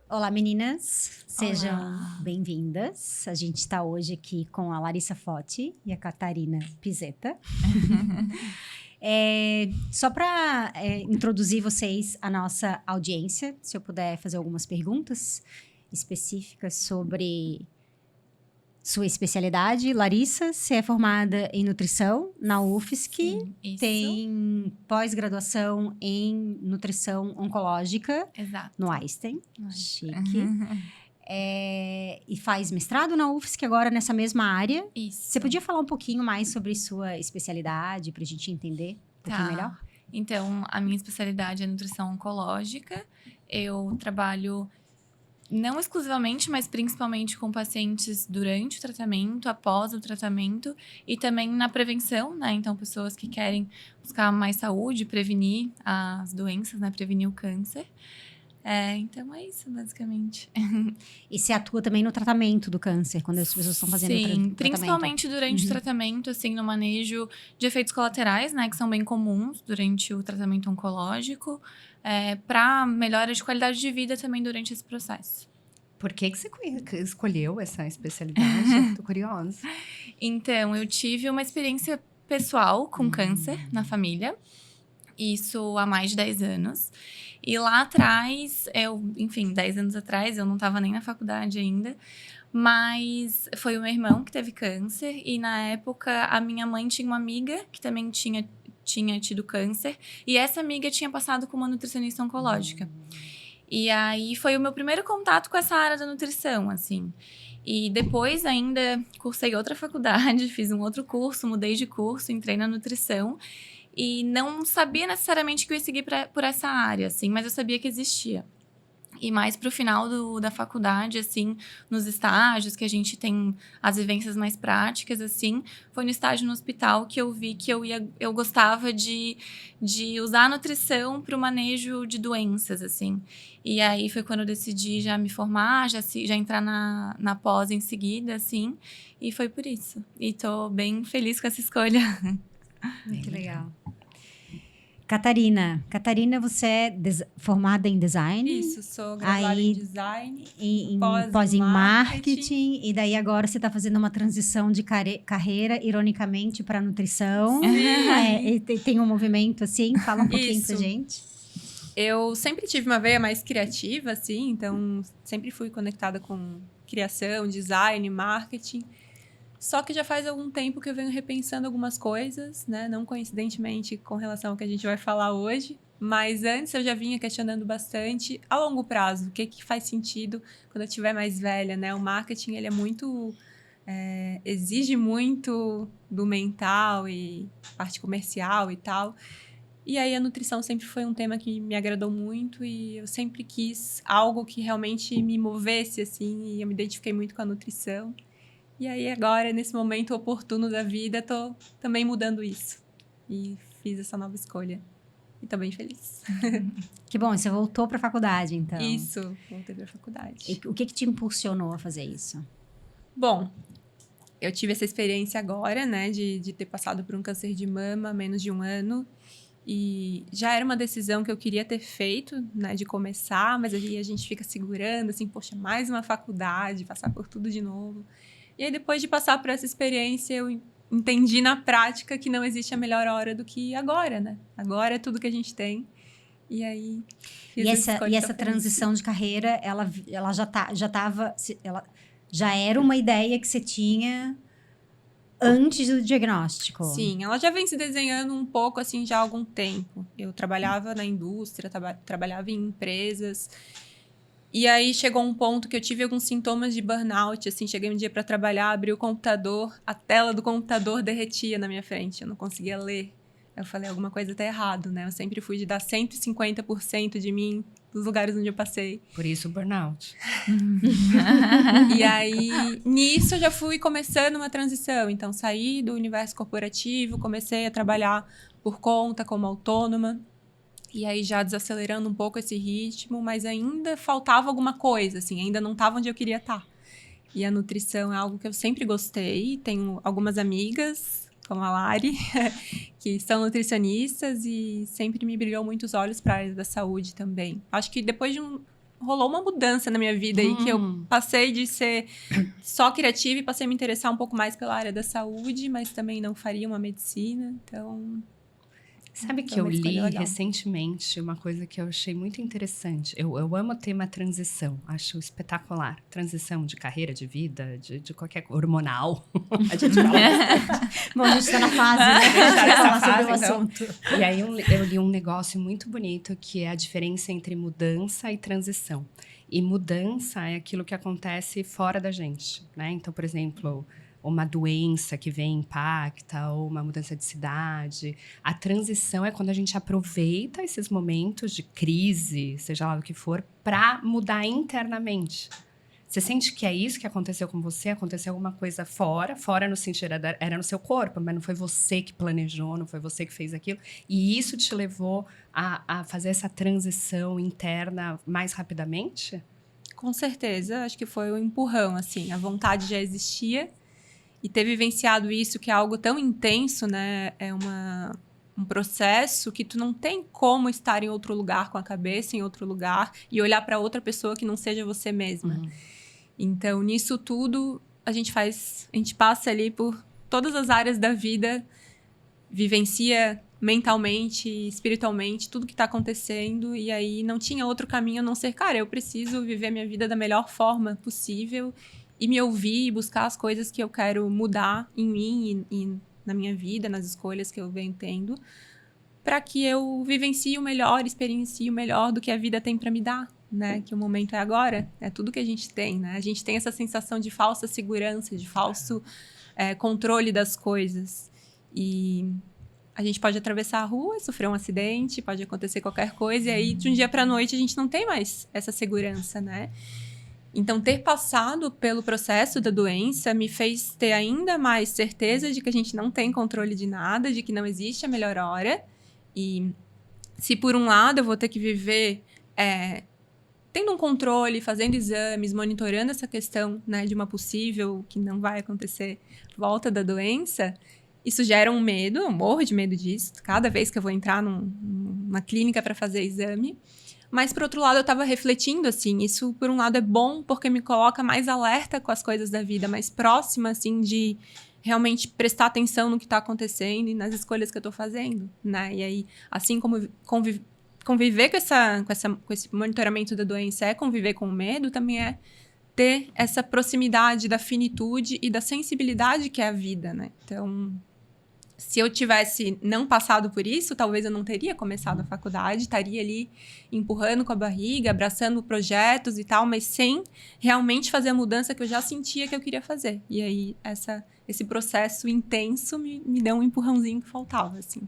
Olá, meninas. Sejam Olá. bem-vindas. A gente está hoje aqui com a Larissa Fotti e a Catarina Pizzetta. Só para introduzir vocês à nossa audiência, se eu puder fazer algumas perguntas específicas sobre sua especialidade. Larissa, você é formada em nutrição na UFSC. Sim, isso. Tem pós-graduação em nutrição oncológica Exato. no Einstein. Ai. Chique. E faz mestrado na UFSC agora nessa mesma área. Isso. Você podia falar um pouquinho mais sobre sua especialidade para a gente entender um pouquinho melhor? Então, a minha especialidade é nutrição oncológica. Eu trabalho não exclusivamente, mas principalmente com pacientes durante o tratamento, após o tratamento e também na prevenção, né? Então, pessoas que querem buscar mais saúde, prevenir as doenças, né? Prevenir o câncer. Então, é isso, basicamente. E você atua também no tratamento do câncer, quando as pessoas estão fazendo o tratamento? Sim, principalmente durante o tratamento, assim, no manejo de efeitos colaterais, né? Que são bem comuns durante o tratamento oncológico. Para melhora de qualidade de vida também durante esse processo. Por que você escolheu essa especialidade? Tô curiosa. Então, eu tive uma experiência pessoal com câncer na família. Isso há mais de 10 anos. E lá atrás, 10 anos atrás, eu não estava nem na faculdade ainda. Mas foi o meu irmão que teve câncer. E na época, a minha mãe tinha uma amiga que também tinha tido câncer. E essa amiga tinha passado com uma nutricionista oncológica. E aí, foi o meu primeiro contato com essa área da nutrição, assim. E depois ainda cursei outra faculdade, fiz um outro curso, mudei de curso, entrei na nutrição. E não sabia necessariamente que eu ia seguir por essa área, assim, mas eu sabia que existia. E mais pro final da faculdade, assim, nos estágios, que a gente tem as vivências mais práticas, assim, foi no estágio no hospital que eu vi que eu gostava de usar a nutrição para o manejo de doenças, assim. E aí foi quando eu decidi já me formar, já entrar na pós em seguida, assim, e foi por isso. E tô bem feliz com essa escolha. Muito legal. Catarina, você é formada em design? Isso, sou graduada em design, pós em marketing, e daí agora você está fazendo uma transição de carreira, ironicamente, para nutrição. E tem um movimento assim, fala um pouquinho pra gente. Eu sempre tive uma veia mais criativa, assim, então sempre fui conectada com criação, design, marketing. Só que já faz algum tempo que eu venho repensando algumas coisas, né? Não coincidentemente com relação ao que a gente vai falar hoje. Mas antes eu já vinha questionando bastante a longo prazo. O que faz sentido quando eu estiver mais velha, né? O marketing, ele é muito... exige muito do mental e parte comercial e tal. E aí a nutrição sempre foi um tema que me agradou muito. E eu sempre quis algo que realmente me movesse, assim. E eu me identifiquei muito com a nutrição. E aí agora, nesse momento oportuno da vida, tô também mudando isso. E fiz essa nova escolha. E tô bem feliz. Que bom, você voltou para a faculdade, então. Isso, voltei para a faculdade. E o que te impulsionou a fazer isso? Bom, eu tive essa experiência agora, né, de ter passado por um câncer de mama há menos de um ano. E já era uma decisão que eu queria ter feito, né, de começar, mas aí a gente fica segurando, assim, poxa, mais uma faculdade, passar por tudo de novo. E aí, depois de passar por essa experiência, eu entendi na prática que não existe a melhor hora do que agora, né? Agora é tudo que a gente tem. E aí, fiz essa transição de carreira, ela já era uma ideia que você tinha antes do diagnóstico? Sim, ela já vem se desenhando um pouco, assim, já há algum tempo. Eu trabalhava na indústria, trabalhava em empresas. E aí chegou um ponto que eu tive alguns sintomas de burnout, assim, cheguei um dia para trabalhar, abri o computador, a tela do computador derretia na minha frente, eu não conseguia ler. Eu falei, alguma coisa tá errado, né? Eu sempre fui de dar 150% de mim nos lugares onde eu passei. Por isso o burnout. E aí, nisso eu já fui começando uma transição. Então, saí do universo corporativo, comecei a trabalhar por conta, como autônoma. E aí já desacelerando um pouco esse ritmo, mas ainda faltava alguma coisa, assim, ainda não estava onde eu queria estar. E a nutrição é algo que eu sempre gostei, tenho algumas amigas, como a Lari, que são nutricionistas e sempre me brilhou muito os olhos para a área da saúde também. Acho que depois de rolou uma mudança na minha vida e que eu passei de ser só criativa e passei a me interessar um pouco mais pela área da saúde, mas também não faria uma medicina, então... Sabe que Foi eu uma escolha li legal. recentemente uma coisa que eu achei muito interessante. Eu amo o tema transição, acho espetacular. Transição de carreira, de vida, de qualquer hormonal. A gente fala bastante. Bom, a gente tá na fase, né? A gente tá de nessa falar sobre fase, o então. assunto. E aí eu li um negócio muito bonito que é a diferença entre mudança e transição. E mudança é aquilo que acontece fora da gente, né? Então, por exemplo, uma doença que vem e impacta, ou uma mudança de cidade. A transição é quando a gente aproveita esses momentos de crise, seja lá o que for, para mudar internamente. Você sente que é isso que aconteceu com você? Aconteceu alguma coisa fora no sentido, era no seu corpo, mas não foi você que planejou, não foi você que fez aquilo. E isso te levou a fazer essa transição interna mais rapidamente? Com certeza, acho que foi um empurrão, assim. A vontade já existia. E ter vivenciado isso, que é algo tão intenso, né? É um processo que tu não tem como estar em outro lugar com a cabeça, em outro lugar, e olhar para outra pessoa que não seja você mesma. Então, nisso tudo, a gente passa ali por todas as áreas da vida, vivencia mentalmente, espiritualmente, tudo que tá acontecendo, e aí não tinha outro caminho a não ser, cara, eu preciso viver minha vida da melhor forma possível e me ouvir e buscar as coisas que eu quero mudar em mim e na minha vida, nas escolhas que eu venho tendo, para que eu vivencie o melhor, experiencie o melhor do que a vida tem para me dar, né? Que o momento é agora, é tudo que a gente tem, né? A gente tem essa sensação de falsa segurança, de falso controle das coisas. E a gente pode atravessar a rua, sofrer um acidente, pode acontecer qualquer coisa, e aí de um dia para a noite a gente não tem mais essa segurança, né? Então, ter passado pelo processo da doença me fez ter ainda mais certeza de que a gente não tem controle de nada, de que não existe a melhor hora. E se, por um lado, eu vou ter que viver tendo um controle, fazendo exames, monitorando essa questão, né, de uma possível, que não vai acontecer, volta da doença, isso gera um medo, eu morro de medo disso, cada vez que eu vou entrar numa clínica para fazer exame. Mas, por outro lado, eu estava refletindo, assim, isso, por um lado, é bom porque me coloca mais alerta com as coisas da vida, mais próxima, assim, de realmente prestar atenção no que está acontecendo e nas escolhas que eu estou fazendo, né? E aí, assim como conviver com esse monitoramento da doença é conviver com o medo, também é ter essa proximidade da finitude e da sensibilidade que é a vida, né? Então, se eu tivesse não passado por isso, talvez eu não teria começado a faculdade, estaria ali empurrando com a barriga, abraçando projetos e tal, mas sem realmente fazer a mudança que eu já sentia que eu queria fazer. E aí, esse processo intenso me deu um empurrãozinho que faltava, assim.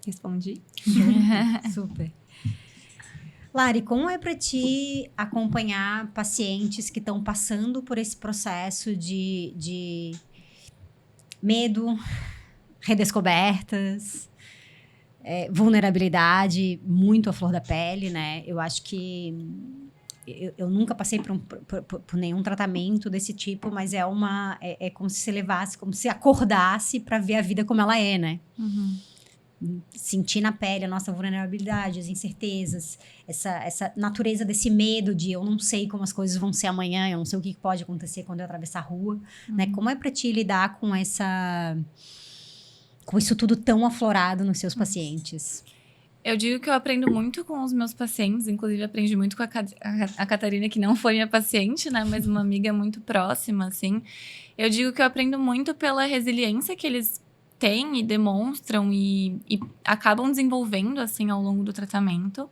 Respondi? Super. Lari, como é para ti acompanhar pacientes que estão passando por esse processo de medo, redescobertas, vulnerabilidade muito à flor da pele, né? Eu acho que eu nunca passei por nenhum tratamento desse tipo, mas é como se você levasse, como se acordasse para ver a vida como ela é, né? Sentir na pele a nossa vulnerabilidade, as incertezas, essa natureza desse medo de eu não sei como as coisas vão ser amanhã, eu não sei o que pode acontecer quando eu atravessar a rua, né? Como é para ti lidar com isso tudo tão aflorado nos seus pacientes? Eu digo que eu aprendo muito com os meus pacientes, inclusive aprendi muito com a Catarina, que não foi minha paciente, né, mas uma amiga muito próxima, assim. Eu digo que eu aprendo muito pela resiliência que eles têm e demonstram e acabam desenvolvendo, assim, ao longo do tratamento.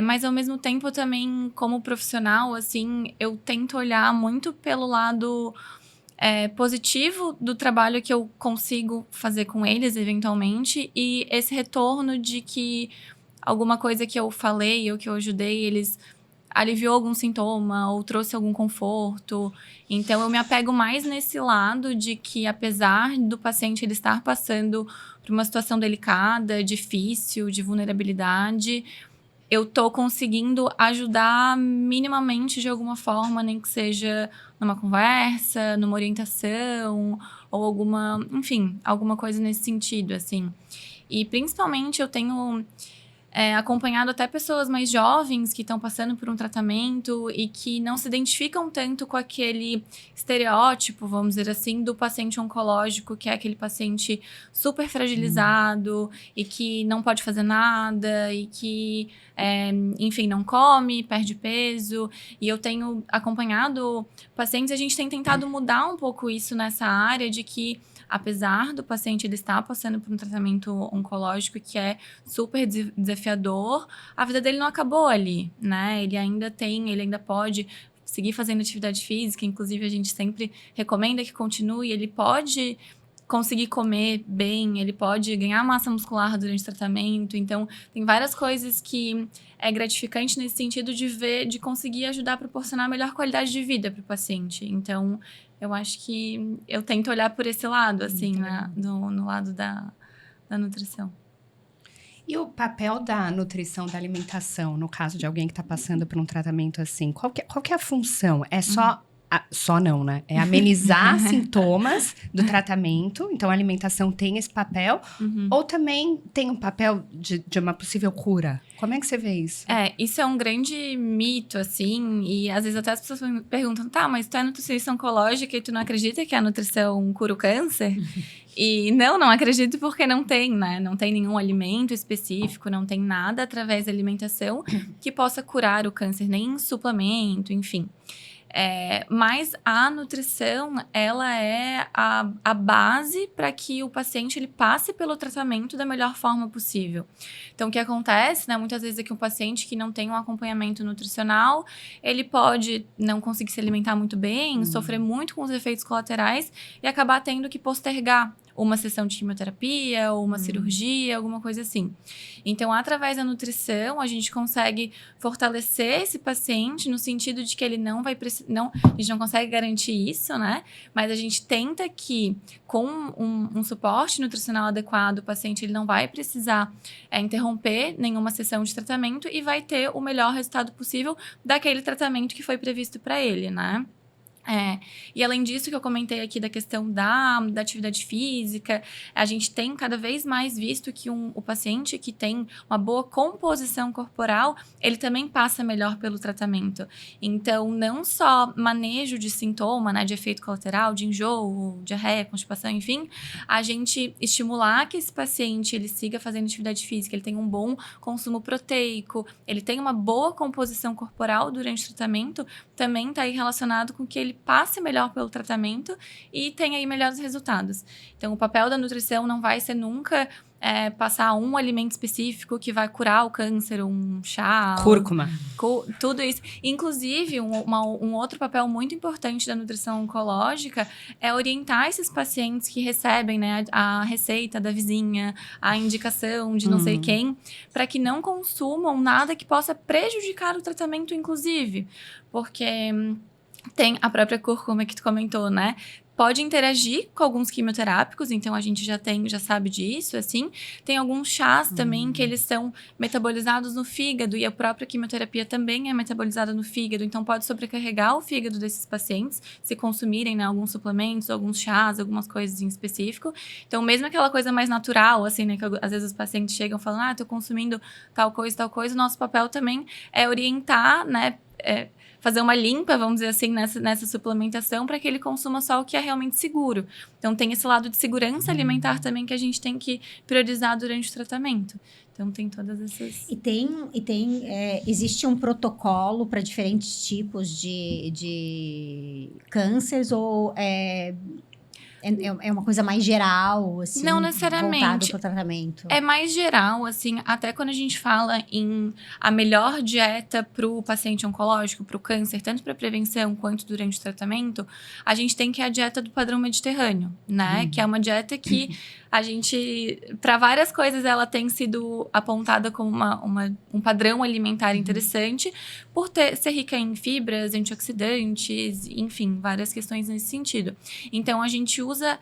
Mas, ao mesmo tempo, também, como profissional, assim, eu tento olhar muito pelo lado positivo do trabalho que eu consigo fazer com eles, eventualmente, e esse retorno de que alguma coisa que eu falei ou que eu ajudei, eles aliviou algum sintoma ou trouxe algum conforto. Então, eu me apego mais nesse lado de que, apesar do paciente ele estar passando por uma situação delicada, difícil, de vulnerabilidade, eu tô conseguindo ajudar minimamente de alguma forma, nem que seja numa conversa, numa orientação, ou alguma coisa nesse sentido, assim. E, principalmente, eu tenho acompanhado até pessoas mais jovens que estão passando por um tratamento e que não se identificam tanto com aquele estereótipo, vamos dizer assim, do paciente oncológico, que é aquele paciente super fragilizado e que não pode fazer nada e que, enfim, não come, perde peso. E eu tenho acompanhado pacientes, a gente tem tentado mudar um pouco isso nessa área de que, apesar do paciente ele estar passando por um tratamento oncológico que é super desafiador, a vida dele não acabou ali, né? Ele ainda pode seguir fazendo atividade física, inclusive a gente sempre recomenda que continue, ele pode conseguir comer bem, ele pode ganhar massa muscular durante o tratamento. Então, tem várias coisas que é gratificante nesse sentido de conseguir ajudar a proporcionar a melhor qualidade de vida para o paciente. Então, eu acho que eu tento olhar por esse lado, assim, no lado da nutrição. E o papel da nutrição, da alimentação, no caso de alguém que está passando por um tratamento assim, qual que é a função? É só... só não, né? É amenizar sintomas do tratamento. Então, a alimentação tem esse papel. Ou também tem um papel de uma possível cura? Como é que você vê isso? Isso é um grande mito, assim. E às vezes até as pessoas me perguntam, tá, mas tu é nutricionista oncológica e tu não acredita que a nutrição cura o câncer? E não acredito porque não tem, né? Não tem nenhum alimento específico, não tem nada através da alimentação que possa curar o câncer, nem suplemento, enfim. Mas a nutrição, ela é a base para que o paciente ele passe pelo tratamento da melhor forma possível. Então, o que acontece, né, muitas vezes é que um paciente que não tem um acompanhamento nutricional, ele pode não conseguir se alimentar muito bem, sofrer muito com os efeitos colaterais e acabar tendo que postergar uma sessão de quimioterapia ou uma cirurgia, alguma coisa assim. Então, através da nutrição, a gente consegue fortalecer esse paciente no sentido de que ele não vai precisar... A gente não consegue garantir isso, né? Mas a gente tenta que, com um suporte nutricional adequado, o paciente ele não vai precisar interromper nenhuma sessão de tratamento e vai ter o melhor resultado possível daquele tratamento que foi previsto para ele, né? E além disso que eu comentei aqui da questão da atividade física, a gente tem cada vez mais visto que o paciente que tem uma boa composição corporal, ele também passa melhor pelo tratamento. Então, não só manejo de sintoma, né, de efeito colateral, de enjoo, diarreia, constipação, enfim, a gente estimular que esse paciente ele siga fazendo atividade física, ele tenha um bom consumo proteico, ele tenha uma boa composição corporal durante o tratamento, também está aí relacionado com que ele passe melhor pelo tratamento e tenha aí melhores resultados. Então, o papel da nutrição não vai ser nunca passar um alimento específico que vai curar o câncer, um chá... Cúrcuma. Tudo isso. Inclusive, um outro papel muito importante da nutrição oncológica é orientar esses pacientes que recebem, né, a receita da vizinha, a indicação de não sei quem, para que não consumam nada que possa prejudicar o tratamento, inclusive. Porque... tem a própria cúrcuma que tu comentou, né? Pode interagir com alguns quimioterápicos, então a gente já sabe disso, assim. Tem alguns chás também que eles são metabolizados no fígado e a própria quimioterapia também é metabolizada no fígado, então pode sobrecarregar o fígado desses pacientes se consumirem, né, alguns suplementos, alguns chás, algumas coisas em específico. Então, mesmo aquela coisa mais natural, assim, né, que às vezes os pacientes chegam falando, tô consumindo tal coisa, o nosso papel também é orientar, né, fazer uma limpa, vamos dizer assim, nessa suplementação para que ele consuma só o que é realmente seguro. Então, tem esse lado de segurança alimentar também que a gente tem que priorizar durante o tratamento. Então, tem todas essas... Existe um protocolo para diferentes tipos de cânceres ou é uma coisa mais geral, assim, não necessariamente voltado para o tratamento? É mais geral, assim, até quando a gente fala em a melhor dieta para o paciente oncológico, para o câncer, tanto para prevenção quanto durante o tratamento, a gente tem que a dieta do padrão mediterrâneo, né? Que é uma dieta que a gente, para várias coisas, ela tem sido apontada como um padrão alimentar interessante, por ser rica em fibras, antioxidantes, enfim, várias questões nesse sentido. Então, a gente usa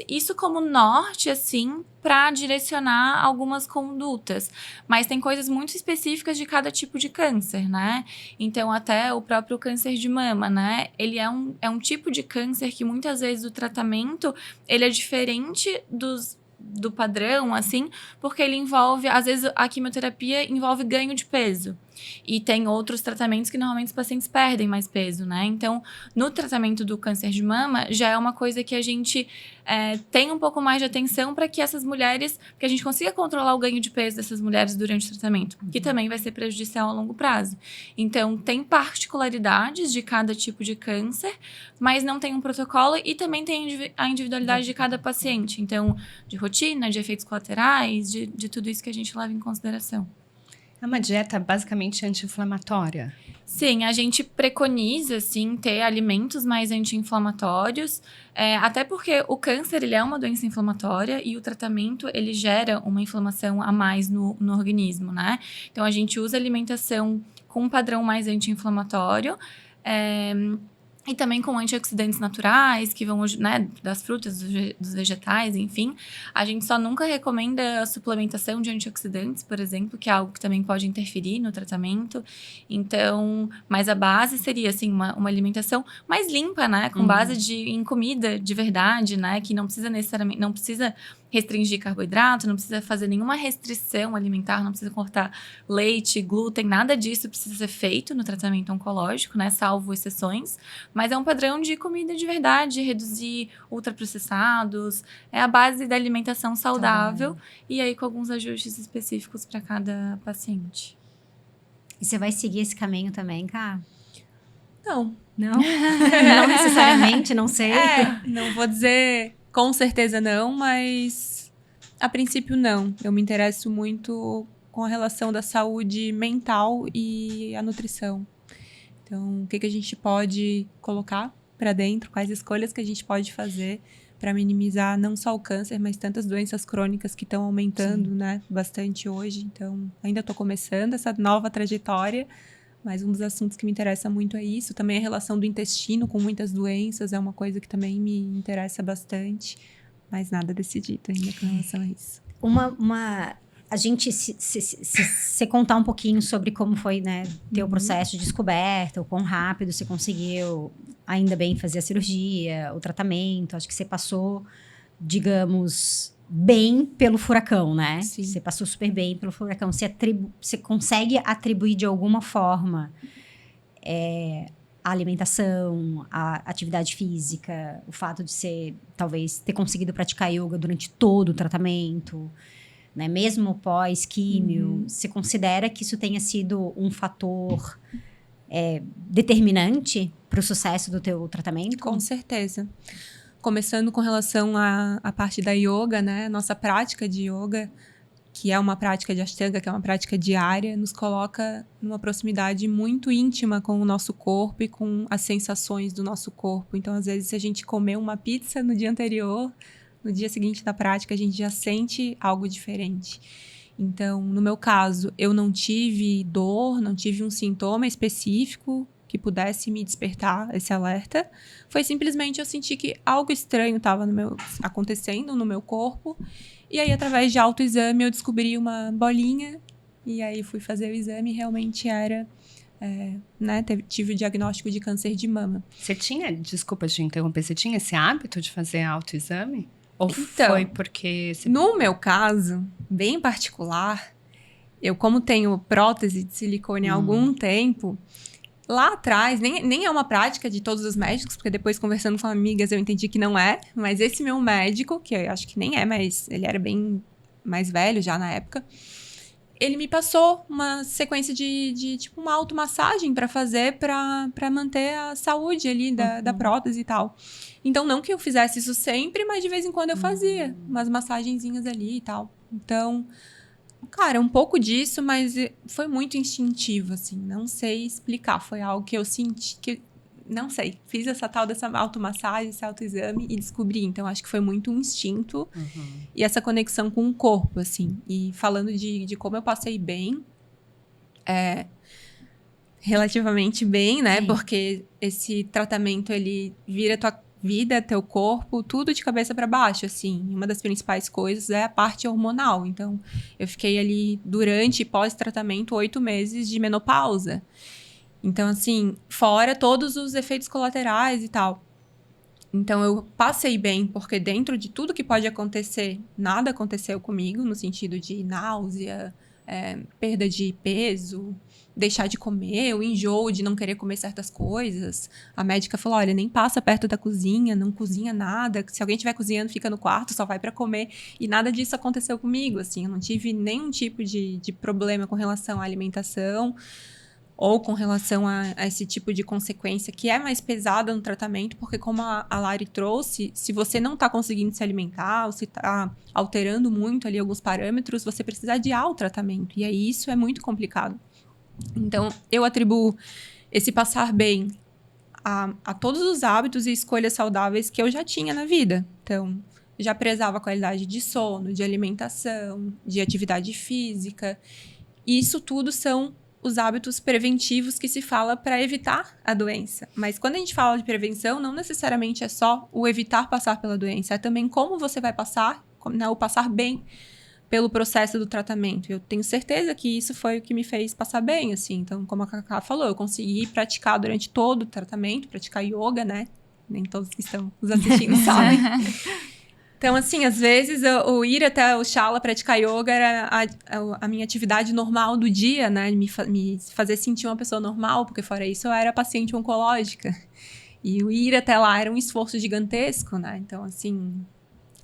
isso como norte, assim, para direcionar algumas condutas. Mas tem coisas muito específicas de cada tipo de câncer, né? Então, até o próprio câncer de mama, né? Ele é um tipo de câncer que muitas vezes o tratamento, ele é diferente dos do padrão, assim, porque ele envolve, às vezes a quimioterapia envolve ganho de peso. E tem outros tratamentos que normalmente os pacientes perdem mais peso, né? Então, no tratamento do câncer de mama, já é uma coisa que a gente tem um pouco mais de atenção para que essas mulheres, que a gente consiga controlar o ganho de peso dessas mulheres durante o tratamento, que também vai ser prejudicial a longo prazo. Então, tem particularidades de cada tipo de câncer, mas não tem um protocolo e também tem a individualidade de cada paciente. Então, de rotina, de efeitos colaterais, de tudo isso que a gente leva em consideração. É uma dieta basicamente anti-inflamatória? Sim, a gente preconiza, sim, ter alimentos mais anti-inflamatórios, até porque o câncer, ele é uma doença inflamatória e o tratamento, ele gera uma inflamação a mais no organismo, né? Então, a gente usa alimentação com um padrão mais anti-inflamatório, e também com antioxidantes naturais, que vão, né, das frutas, dos vegetais, enfim. A gente só nunca recomenda a suplementação de antioxidantes, por exemplo, que é algo que também pode interferir no tratamento. Então, mas a base seria, assim, uma alimentação mais limpa, né? Com base em comida de verdade, né? Que não precisa necessariamente, não precisa restringir carboidrato, não precisa fazer nenhuma restrição alimentar, não precisa cortar leite, glúten, nada disso precisa ser feito no tratamento oncológico, né? Salvo exceções. Mas é um padrão de comida de verdade, reduzir ultraprocessados, é a base da alimentação saudável e aí com alguns ajustes específicos para cada paciente. E você vai seguir esse caminho também, Ká? Não. Não? Não necessariamente, não sei. Não vou dizer com certeza não, mas a princípio não. Eu me interesso muito com a relação da saúde mental e a nutrição. Então, o que a gente pode colocar para dentro, quais escolhas que a gente pode fazer para minimizar não só o câncer, mas tantas doenças crônicas que estão aumentando, né, bastante hoje. Então, ainda estou começando essa nova trajetória, mas um dos assuntos que me interessa muito é isso. Também a relação do intestino com muitas doenças é uma coisa que também me interessa bastante, mas nada decidido ainda com relação a isso. A gente se contar um pouquinho sobre como foi, né, ter o processo de descoberta, o quão rápido você conseguiu, ainda bem, fazer a cirurgia, o tratamento. Acho que você passou, digamos, bem pelo furacão, né? Sim. Você passou super bem pelo furacão. Você consegue atribuir de alguma forma a alimentação, a atividade física, o fato de você, talvez, ter conseguido praticar yoga durante todo o tratamento, né? Mesmo pós-químio, você considera que isso tenha sido um fator determinante para o sucesso do teu tratamento? Com certeza. Começando com relação à parte da yoga, né? Nossa prática de yoga, que é uma prática de Ashtanga, que é uma prática diária, nos coloca numa proximidade muito íntima com o nosso corpo e com as sensações do nosso corpo. Então, às vezes, se a gente comer uma pizza no dia anterior, no dia seguinte da prática, a gente já sente algo diferente. Então, no meu caso, eu não tive dor, não tive um sintoma específico que pudesse me despertar esse alerta. Foi simplesmente eu senti que algo estranho estava acontecendo no meu corpo. E aí, através de autoexame, eu descobri uma bolinha. E aí, fui fazer o exame e realmente era... né, tive o diagnóstico de câncer de mama. Você tinha, desculpa te interromper, você tinha esse hábito de fazer autoexame? Ou Então, foi porque... No meu caso, bem particular, eu como tenho prótese de silicone há algum tempo, lá atrás, nem é uma prática de todos os médicos, porque depois conversando com amigas eu entendi que não é, mas esse meu médico, que eu acho que nem é, mas ele era bem mais velho já na época, ele me passou uma sequência de tipo uma automassagem para fazer para manter a saúde ali da prótese e tal. Então, não que eu fizesse isso sempre, mas de vez em quando eu fazia umas massagenzinhas ali e tal. Então, cara, um pouco disso, mas foi muito instintivo, assim. Não sei explicar. Foi algo que eu senti, não sei. Fiz essa tal dessa automassagem, esse autoexame e descobri. Então, acho que foi muito um instinto. E essa conexão com o corpo, assim. E falando de como eu passei bem, relativamente bem, né? Sim. Porque esse tratamento, ele vira tua vida, teu corpo, tudo de cabeça para baixo, assim. Uma das principais coisas é a parte hormonal. Então, eu fiquei ali durante e pós-tratamento 8 meses de menopausa. Então, assim, fora todos os efeitos colaterais e tal. Então, eu passei bem, porque dentro de tudo que pode acontecer, nada aconteceu comigo, no sentido de náusea, perda de peso, deixar de comer, o enjoo de não querer comer certas coisas. A médica falou, olha, nem passa perto da cozinha, não cozinha nada. Se alguém estiver cozinhando, fica no quarto, só vai para comer. E nada disso aconteceu comigo, assim. Eu não tive nenhum tipo de problema com relação à alimentação ou com relação a esse tipo de consequência que é mais pesada no tratamento, porque como a Lari trouxe, se você não está conseguindo se alimentar, ou se está alterando muito ali alguns parâmetros, você precisa adiar o tratamento. E aí isso é muito complicado. Então, eu atribuo esse passar bem a todos os hábitos e escolhas saudáveis que eu já tinha na vida. Então, já prezava a qualidade de sono, de alimentação, de atividade física. E isso tudo são os hábitos preventivos que se fala para evitar a doença. Mas quando a gente fala de prevenção, não necessariamente é só o evitar passar pela doença, é também como você vai passar, né, o passar bem pelo processo do tratamento. Eu tenho certeza que isso foi o que me fez passar bem, assim. Então, como a Cacá falou, eu consegui praticar durante todo o tratamento, praticar yoga, né? Nem todos que estão nos assistindo sabem. Então, assim, às vezes, o ir até o Shala praticar yoga era a minha atividade normal do dia, né? Me fazer sentir uma pessoa normal, porque fora isso eu era paciente oncológica. E o ir até lá era um esforço gigantesco, né? Então, assim,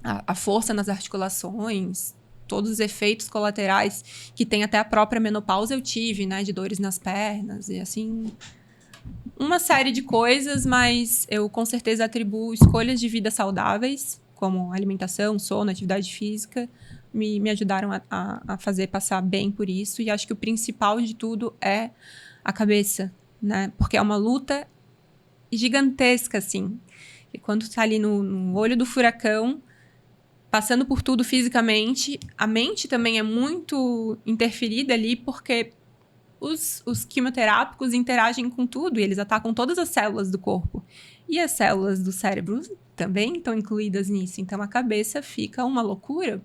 a força nas articulações, todos os efeitos colaterais que tem até a própria menopausa eu tive, né? De dores nas pernas e, assim, uma série de coisas, mas eu com certeza atribuo escolhas de vida saudáveis, como alimentação, sono, atividade física, me ajudaram a fazer passar bem por isso. E acho que o principal de tudo é a cabeça, né? Porque é uma luta gigantesca, assim. E quando tu tá ali no olho do furacão, passando por tudo fisicamente, a mente também é muito interferida ali, porque os quimioterápicos interagem com tudo e eles atacam todas as células do corpo. E as células do cérebro também estão incluídas nisso. Então, a cabeça fica uma loucura.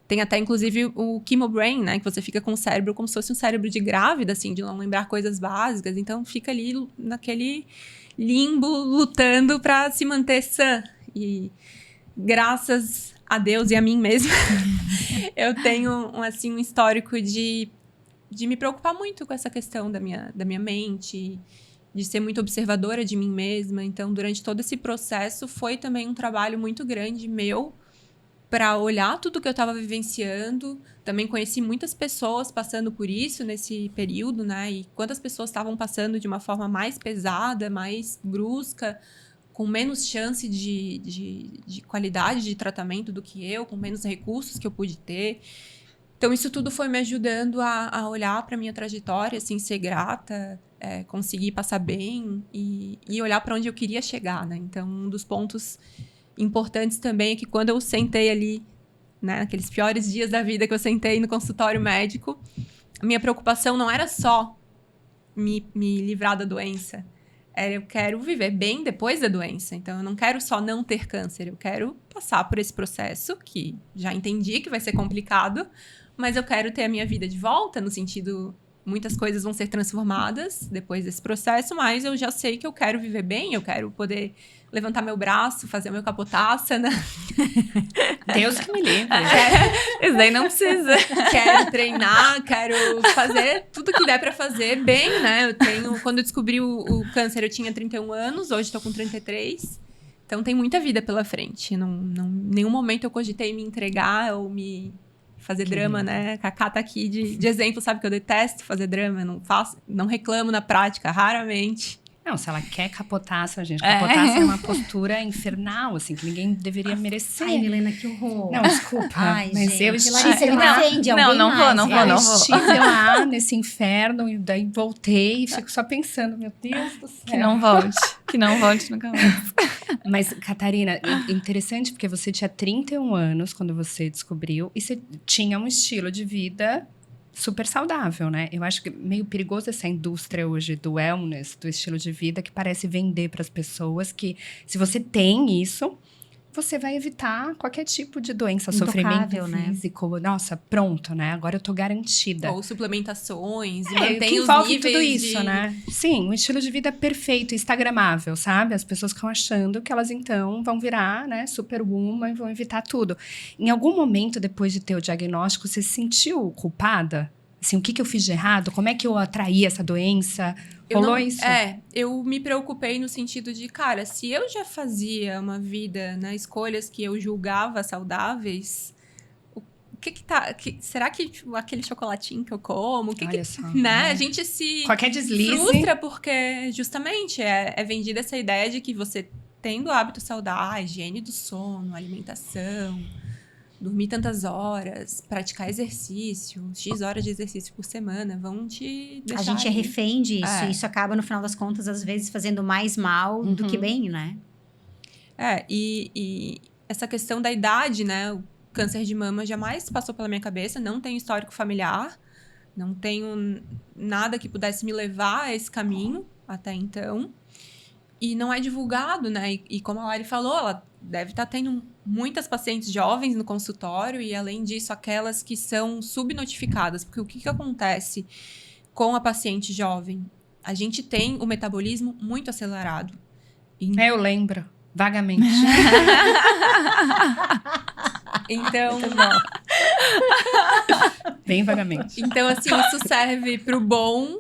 Tem até, inclusive, o chemobrain, né? Que você fica com o cérebro como se fosse um cérebro de grávida, assim, de não lembrar coisas básicas. Então, fica ali naquele limbo, lutando para se manter sã. E graças a Deus e a mim mesma, eu tenho, assim, um histórico de me preocupar muito com essa questão da minha mente, de ser muito observadora de mim mesma. Então, durante todo esse processo, foi também um trabalho muito grande meu para olhar tudo que eu estava vivenciando. Também conheci muitas pessoas passando por isso nesse período, né? E quantas pessoas estavam passando de uma forma mais pesada, mais brusca, com menos chance de qualidade de tratamento do que eu, com menos recursos que eu pude ter. Então, isso tudo foi me ajudando a olhar para a minha trajetória, assim, ser grata, conseguir passar bem e olhar para onde eu queria chegar, né? Então, um dos pontos importantes também é que quando eu sentei ali, né, naqueles piores dias da vida que eu sentei no consultório médico, a minha preocupação não era só me livrar da doença. Eu quero viver bem depois da doença. Então, eu não quero só não ter câncer. Eu quero passar por esse processo, que já entendi que vai ser complicado, mas eu quero ter a minha vida de volta, no sentido, muitas coisas vão ser transformadas depois desse processo, mas eu já sei que eu quero viver bem, eu quero poder levantar meu braço, fazer o meu capotaçana. Deus que me livre. Isso daí não precisa. Quero treinar, quero fazer tudo que der pra fazer bem, né? Quando eu descobri o câncer, eu tinha 31 anos, hoje tô com 33. Então, tem muita vida pela frente. Em nenhum momento eu cogitei me entregar ou me fazer drama, né? A Cacá tá aqui de exemplo, sabe que eu detesto fazer drama, eu não reclamo na prática, raramente. Não, se ela quer capotaça, gente, capotaça é uma postura infernal, assim, que ninguém deveria merecer. Ai, Milena, que horror. Não, desculpa. Ai, mas gente. eu estive Larissa, ele lá. defende alguém não mais. vou. Estive lá nesse inferno e daí voltei e fico só pensando, meu Deus do céu. Que não volte nunca mais. Mas, Catarina, interessante porque você tinha 31 anos quando você descobriu e você tinha um estilo de vida super saudável, né? Eu acho que é meio perigoso essa indústria hoje do wellness, do estilo de vida, que parece vender para as pessoas que se você tem isso, você vai evitar qualquer tipo de doença, Intocável, sofrimento né? físico. Nossa, pronto, né? Agora eu tô garantida. Ou suplementações, e O mantém que os envolve níveis tudo isso, de... né? Sim, um estilo de vida perfeito, instagramável, sabe? As pessoas ficam achando que elas, então, vão virar, né, superwoman e vão evitar tudo. Em algum momento, depois de ter o diagnóstico, você se sentiu culpada? Assim, o que eu fiz de errado? Como é que eu atraí essa doença? Rolou isso? Eu me preocupei no sentido de, cara, se eu já fazia uma vida, né, escolhas que eu julgava saudáveis, o que tá... será que tipo, aquele chocolatinho que eu como, Olha só, né? né? A gente se Qualquer deslize. frustra porque, justamente, é vendida essa ideia de que você tendo hábitos saudáveis, higiene do sono, alimentação, dormir tantas horas, praticar exercício, X horas de exercício por semana, vão te deixar... A gente é ali. refém disso. É. E isso acaba, no final das contas, às vezes, fazendo mais mal do que bem, né? E essa questão da idade, né? O câncer de mama jamais passou pela minha cabeça, não tenho histórico familiar, não tenho nada que pudesse me levar a esse caminho até então. E não é divulgado, né? E como a Lari falou, ela deve estar tendo muitas pacientes jovens no consultório e, além disso, aquelas que são subnotificadas. Porque o que acontece com a paciente jovem? A gente tem o metabolismo muito acelerado. Eu lembro, vagamente. Então, Bem vagamente. então, assim, isso serve pro bom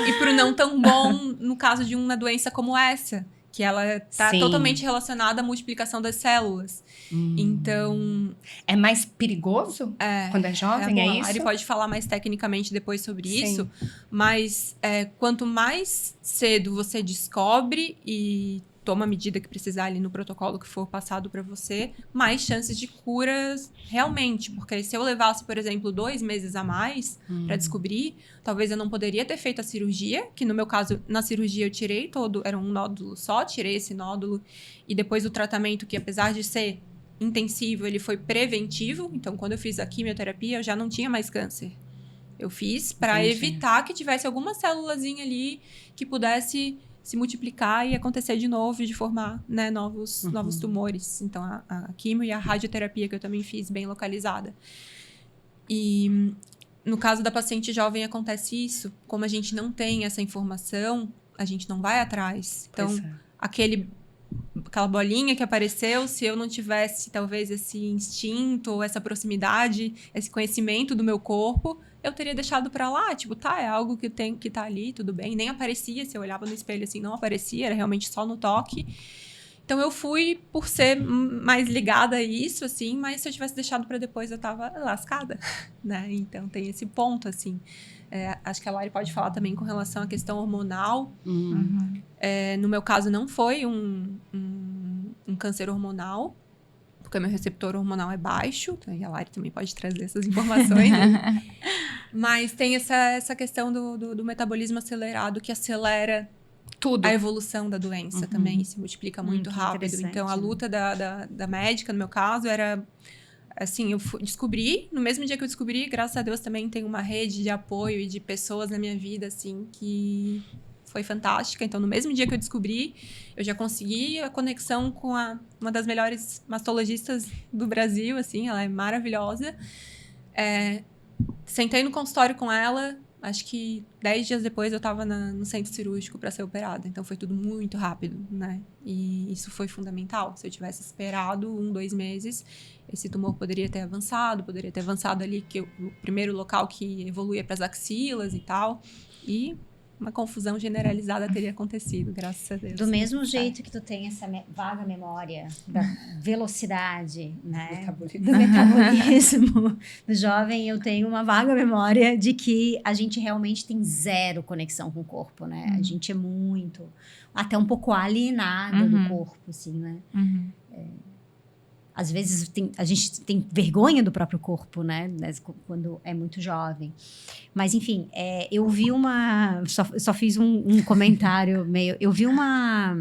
e pro não tão bom no caso de uma doença como essa. Que ela tá Sim. totalmente relacionada à multiplicação das células. Então... É mais perigoso quando é jovem, bom, é a isso? Lari pode falar mais tecnicamente depois sobre Sim. isso. Mas quanto mais cedo você descobre e toma a medida que precisar ali no protocolo que for passado para você, mais chances de cura realmente. Porque se eu levasse, por exemplo, 2 meses a mais para descobrir, talvez eu não poderia ter feito a cirurgia, que no meu caso, na cirurgia eu tirei todo, era um nódulo só, tirei esse nódulo. E depois o tratamento, que apesar de ser intensivo, ele foi preventivo. Então, quando eu fiz a quimioterapia, eu já não tinha mais câncer. Eu fiz para evitar que tivesse alguma célulazinha ali que pudesse se multiplicar e acontecer de novo, de formar, né, novos tumores. Então, a quimio e a radioterapia que eu também fiz, bem localizada. E no caso da paciente jovem acontece isso. Como a gente não tem essa informação, a gente não vai atrás. Então, aquela bolinha que apareceu, se eu não tivesse talvez esse instinto, essa proximidade, esse conhecimento do meu corpo, eu teria deixado pra lá, tipo, é algo que tem que tá ali, tudo bem. Nem aparecia, se eu olhava no espelho assim, não aparecia, era realmente só no toque. Então eu fui por ser mais ligada a isso, assim, mas se eu tivesse deixado pra depois, eu tava lascada, né? Então tem esse ponto, assim. Acho que a Lari pode falar também com relação à questão hormonal. No meu caso, não foi um câncer hormonal, porque meu receptor hormonal é baixo, e a Lari também pode trazer essas informações. Né? Mas tem essa questão do metabolismo acelerado, que acelera tudo. A evolução da doença também, se multiplica muito rápido. Então, a luta da médica, no meu caso, era... Assim, eu descobri, no mesmo dia que eu descobri, graças a Deus também tem uma rede de apoio e de pessoas na minha vida, assim, que foi fantástica. Então, no mesmo dia que eu descobri, eu já consegui a conexão com uma das melhores mastologistas do Brasil, assim, ela é maravilhosa. Sentei no consultório com ela, acho que 10 dias depois eu estava no centro cirúrgico para ser operada. Então, foi tudo muito rápido, né? E isso foi fundamental. Se eu tivesse esperado 1, 2 meses, esse tumor poderia ter avançado ali, que o primeiro local que evoluía para as axilas e tal. E uma confusão generalizada teria acontecido, graças a Deus. Do mesmo jeito que tu tem essa vaga memória da velocidade, né? Do metabolismo do jovem, eu tenho uma vaga memória de que a gente realmente tem zero conexão com o corpo, né? A gente é muito, até um pouco alienada do corpo, assim, né? Às vezes a gente tem vergonha do próprio corpo, né? Quando é muito jovem. Mas, enfim, eu vi só fiz um comentário meio... Eu vi uma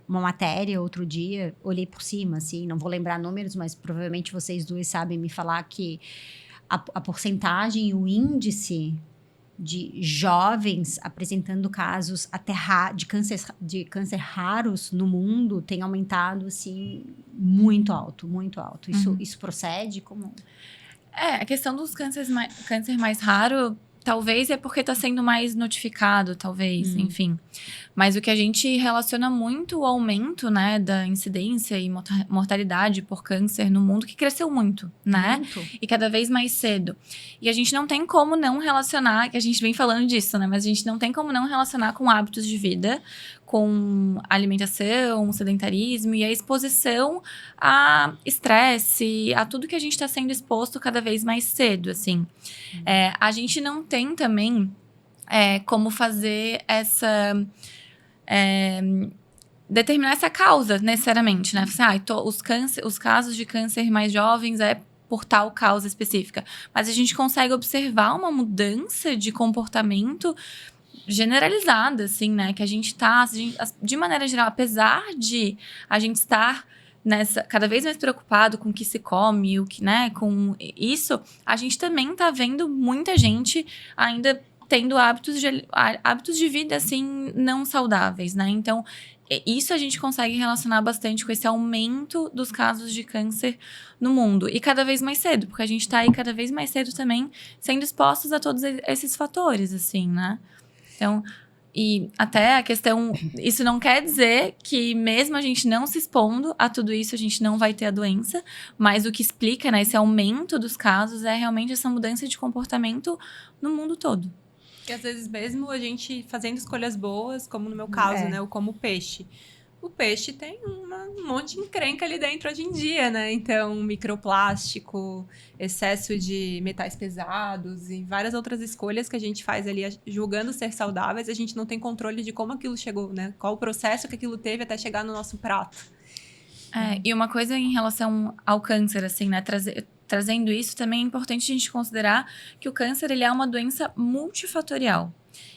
matéria outro dia, olhei por cima, assim, não vou lembrar números, mas provavelmente vocês duas sabem me falar que a porcentagem, o índice de jovens apresentando casos até de câncer raros no mundo tem aumentado, assim, muito alto, muito alto. Isso procede como... A questão dos câncer mais raro, talvez é porque está sendo mais notificado, talvez, enfim. Mas o que a gente relaciona muito o aumento, né, da incidência e mortalidade por câncer no mundo, que cresceu muito, né? Muito. E cada vez mais cedo. E a gente não tem como não relacionar, que a gente vem falando disso, né? Mas a gente não tem como não relacionar com hábitos de vida, com alimentação, sedentarismo e a exposição a estresse, a tudo que a gente está sendo exposto cada vez mais cedo, assim. A gente não tem também como fazer essa... determinar essa causa, necessariamente, né? Os casos de câncer mais jovens por tal causa específica. Mas a gente consegue observar uma mudança de comportamento generalizada, assim, né? Que a gente tá, de maneira geral, apesar de a gente estar cada vez mais preocupado com o que se come, o que, né? Com isso, a gente também tá vendo muita gente ainda tendo hábitos de vida, assim, não saudáveis, né? Então, isso a gente consegue relacionar bastante com esse aumento dos casos de câncer no mundo. E cada vez mais cedo, porque a gente tá aí cada vez mais cedo também sendo expostos a todos esses fatores, assim, né? Então, e até a questão... Isso não quer dizer que mesmo a gente não se expondo a tudo isso, a gente não vai ter a doença. Mas o que explica, né, esse aumento dos casos é realmente essa mudança de comportamento no mundo todo. E às vezes mesmo a gente fazendo escolhas boas, como no meu caso, né? Eu como peixe. O peixe tem um monte de encrenca ali dentro hoje em dia, né? Então, microplástico, excesso de metais pesados e várias outras escolhas que a gente faz ali julgando ser saudáveis, a gente não tem controle de como aquilo chegou, né? Qual o processo que aquilo teve até chegar no nosso prato. E uma coisa em relação ao câncer, assim, né? Trazendo isso, também é importante a gente considerar que o câncer, ele é uma doença multifatorial.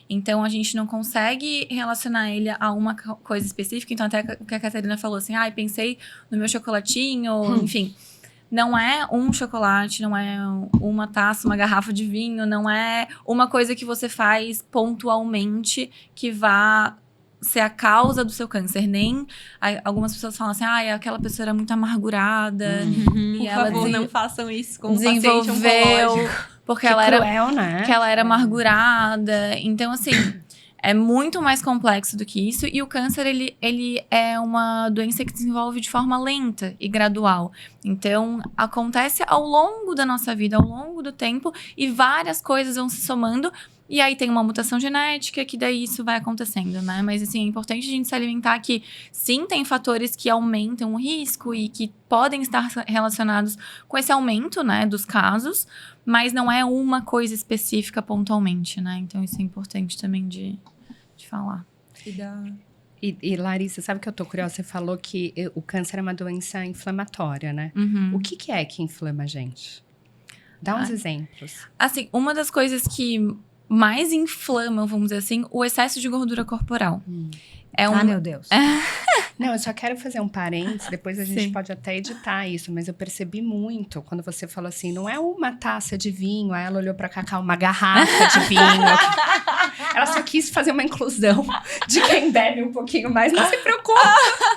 Então, a gente não consegue relacionar ele a uma coisa específica. Então, até o que a Catarina falou, assim, pensei no meu chocolatinho, enfim. Não é um chocolate, não é uma taça, uma garrafa de vinho, não é uma coisa que você faz pontualmente que vá ser a causa do seu câncer. Nem algumas pessoas falam assim, aquela pessoa era muito amargurada. E Por ela favor, não façam isso com um paciente desenvolveu oncológico. porque Que ela cruel, né? que ela era amargurada. Então, assim, é muito mais complexo do que isso. E o câncer, ele é uma doença que desenvolve de forma lenta e gradual. Então, acontece ao longo da nossa vida, ao longo do tempo, e várias coisas vão se somando. E aí tem uma mutação genética, que daí isso vai acontecendo, né? Mas, assim, é importante a gente se alimentar que, sim, tem fatores que aumentam o risco e que podem estar relacionados com esse aumento, né, dos casos, mas não é uma coisa específica pontualmente, né? Então, isso é importante também de falar. E Larissa, sabe que eu tô curiosa? Você falou que o câncer é uma doença inflamatória, né? O que é que inflama a gente? Dá uns exemplos. Assim, uma das coisas que mais inflamam, vamos dizer assim, o excesso de gordura corporal. Meu Deus. Não, eu só quero fazer um parênteses, depois a gente pode até editar isso, mas eu percebi muito quando você falou assim, não é uma taça de vinho, aí ela olhou pra Cacau, uma garrafa de vinho. Ela só quis fazer uma inclusão de quem bebe um pouquinho mais, não se preocupa,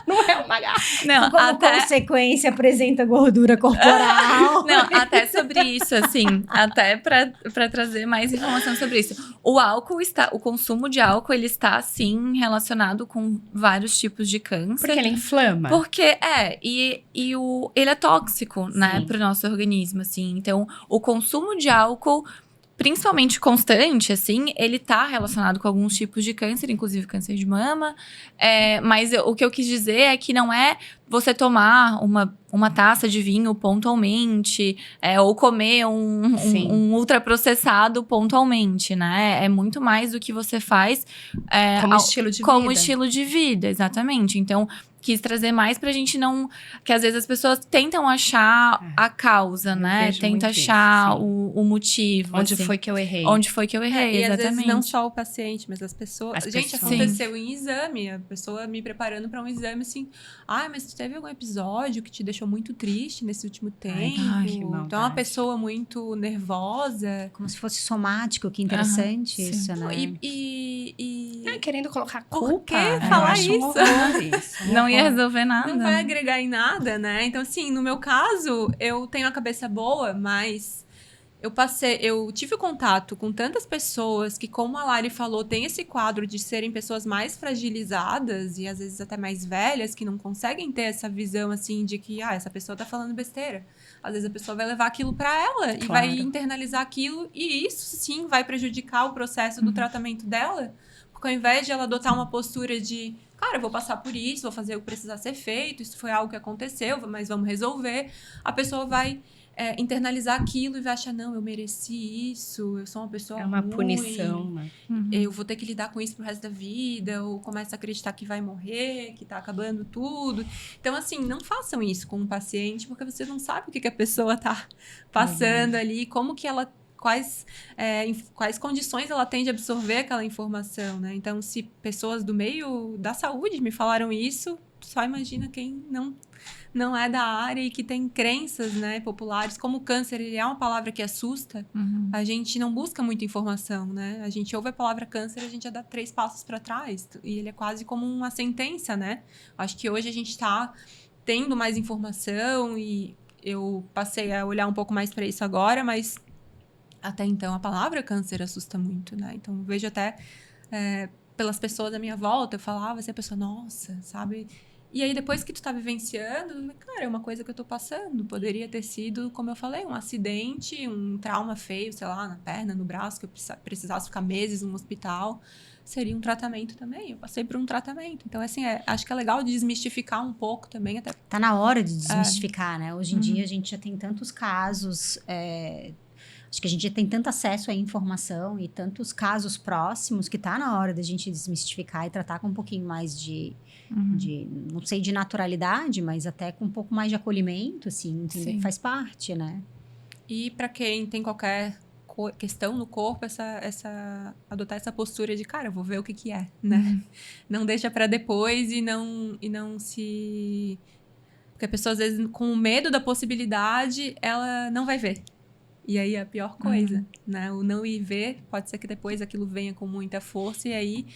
não é uma garrafa. Não, Como consequência, apresenta gordura corporal. Não, até sobre isso, assim, até pra trazer mais informação sobre isso. O consumo de álcool, ele está, sim, relacionado com vários tipos de câncer. Porque ele inflama. Porque, ele é tóxico, né, pro nosso organismo, assim. Então, o consumo de álcool, principalmente constante, assim, ele tá relacionado com alguns tipos de câncer, inclusive câncer de mama. Mas o que eu quis dizer é que não é você tomar uma taça de vinho pontualmente, ou comer um ultraprocessado pontualmente, né? É muito mais do que você faz como estilo de vida. Como estilo de vida, exatamente. Então, quis trazer mais pra gente não... Que às vezes as pessoas tentam achar a causa, né? vejo Tenta muito isso, achar sim. o motivo. Onde assim. foi que eu errei? Onde foi que eu errei, E às exatamente. vezes não só o paciente, mas as pessoas. As Gente, pessoas. aconteceu em exame, a pessoa me preparando para um exame assim. Mas tu teve algum episódio que te deixou muito triste nesse último tempo? Ai, que Tu é uma maldade. pessoa muito nervosa. Como se fosse somático, que interessante Aham, isso, sim. né? Querendo colocar Por culpa. que Eu falar acho um isso? horror isso, um Não ia horror. resolver nada. não vai agregar em nada, né? Então, assim, no meu caso, eu tenho a cabeça boa, mas eu tive contato com tantas pessoas que, como a Lari falou, tem esse quadro de serem pessoas mais fragilizadas e às vezes até mais velhas, que não conseguem ter essa visão, assim, de que, essa pessoa tá falando besteira. Às vezes a pessoa vai levar aquilo pra ela e vai internalizar aquilo, e isso, sim, vai prejudicar o processo do tratamento dela, porque ao invés de ela adotar uma postura de, cara, eu vou passar por isso, vou fazer o que precisar ser feito, isso foi algo que aconteceu, mas vamos resolver, a pessoa vai internalizar aquilo e vai achar, não, eu mereci isso, eu sou uma pessoa É uma ruim, punição, né? eu vou ter que lidar com isso pro resto da vida, ou começa a acreditar que vai morrer, que tá acabando tudo. Então, assim, não façam isso com um paciente, porque você não sabe o que a pessoa tá passando ali, como que ela... Quais condições ela tem de absorver aquela informação, né? Então, se pessoas do meio da saúde me falaram isso, só imagina quem não é da área e que tem crenças, né, populares. Como o câncer, ele é uma palavra que assusta, a gente não busca muita informação, né? A gente ouve a palavra câncer, a gente já dá 3 passos para trás. E ele é quase como uma sentença, né? Acho que hoje a gente está tendo mais informação e eu passei a olhar um pouco mais para isso agora, mas até então a palavra câncer assusta muito, né? Então eu vejo até pelas pessoas à minha volta, eu falava assim, a pessoa, nossa, sabe? E aí, depois que tu tá vivenciando, cara, é uma coisa que eu tô passando. Poderia ter sido, como eu falei, um acidente, um trauma feio, sei lá, na perna, no braço, que eu precisasse ficar meses no hospital. Seria um tratamento também. Eu passei por um tratamento. Então, assim, acho que é legal desmistificar um pouco também. Até... Tá na hora de desmistificar, né? Hoje em dia, a gente já tem tantos casos... Acho que a gente já tem tanto acesso à informação e tantos casos próximos que tá na hora da gente desmistificar e tratar com um pouquinho mais de não sei, de naturalidade, mas até com um pouco mais de acolhimento, assim, entender que faz parte, né? E para quem tem qualquer questão no corpo, adotar essa postura de, cara, eu vou ver o que é, né? Não deixa para depois e não se... Porque a pessoa, às vezes, com medo da possibilidade, ela não vai ver. E aí é a pior coisa, né? O não ir ver, pode ser que depois aquilo venha com muita força e aí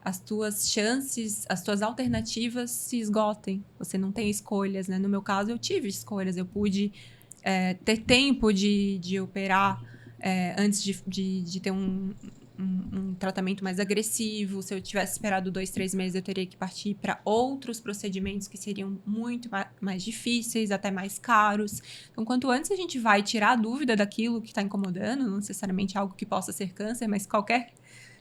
as tuas chances, as tuas alternativas se esgotem. Você não tem escolhas, né? No meu caso, eu tive escolhas. Eu pude ter tempo de operar antes de ter um tratamento mais agressivo. Se eu tivesse esperado 2, 3 meses, eu teria que partir para outros procedimentos que seriam muito mais difíceis, até mais caros. Então, quanto antes a gente vai tirar a dúvida daquilo que está incomodando, não necessariamente algo que possa ser câncer, mas qualquer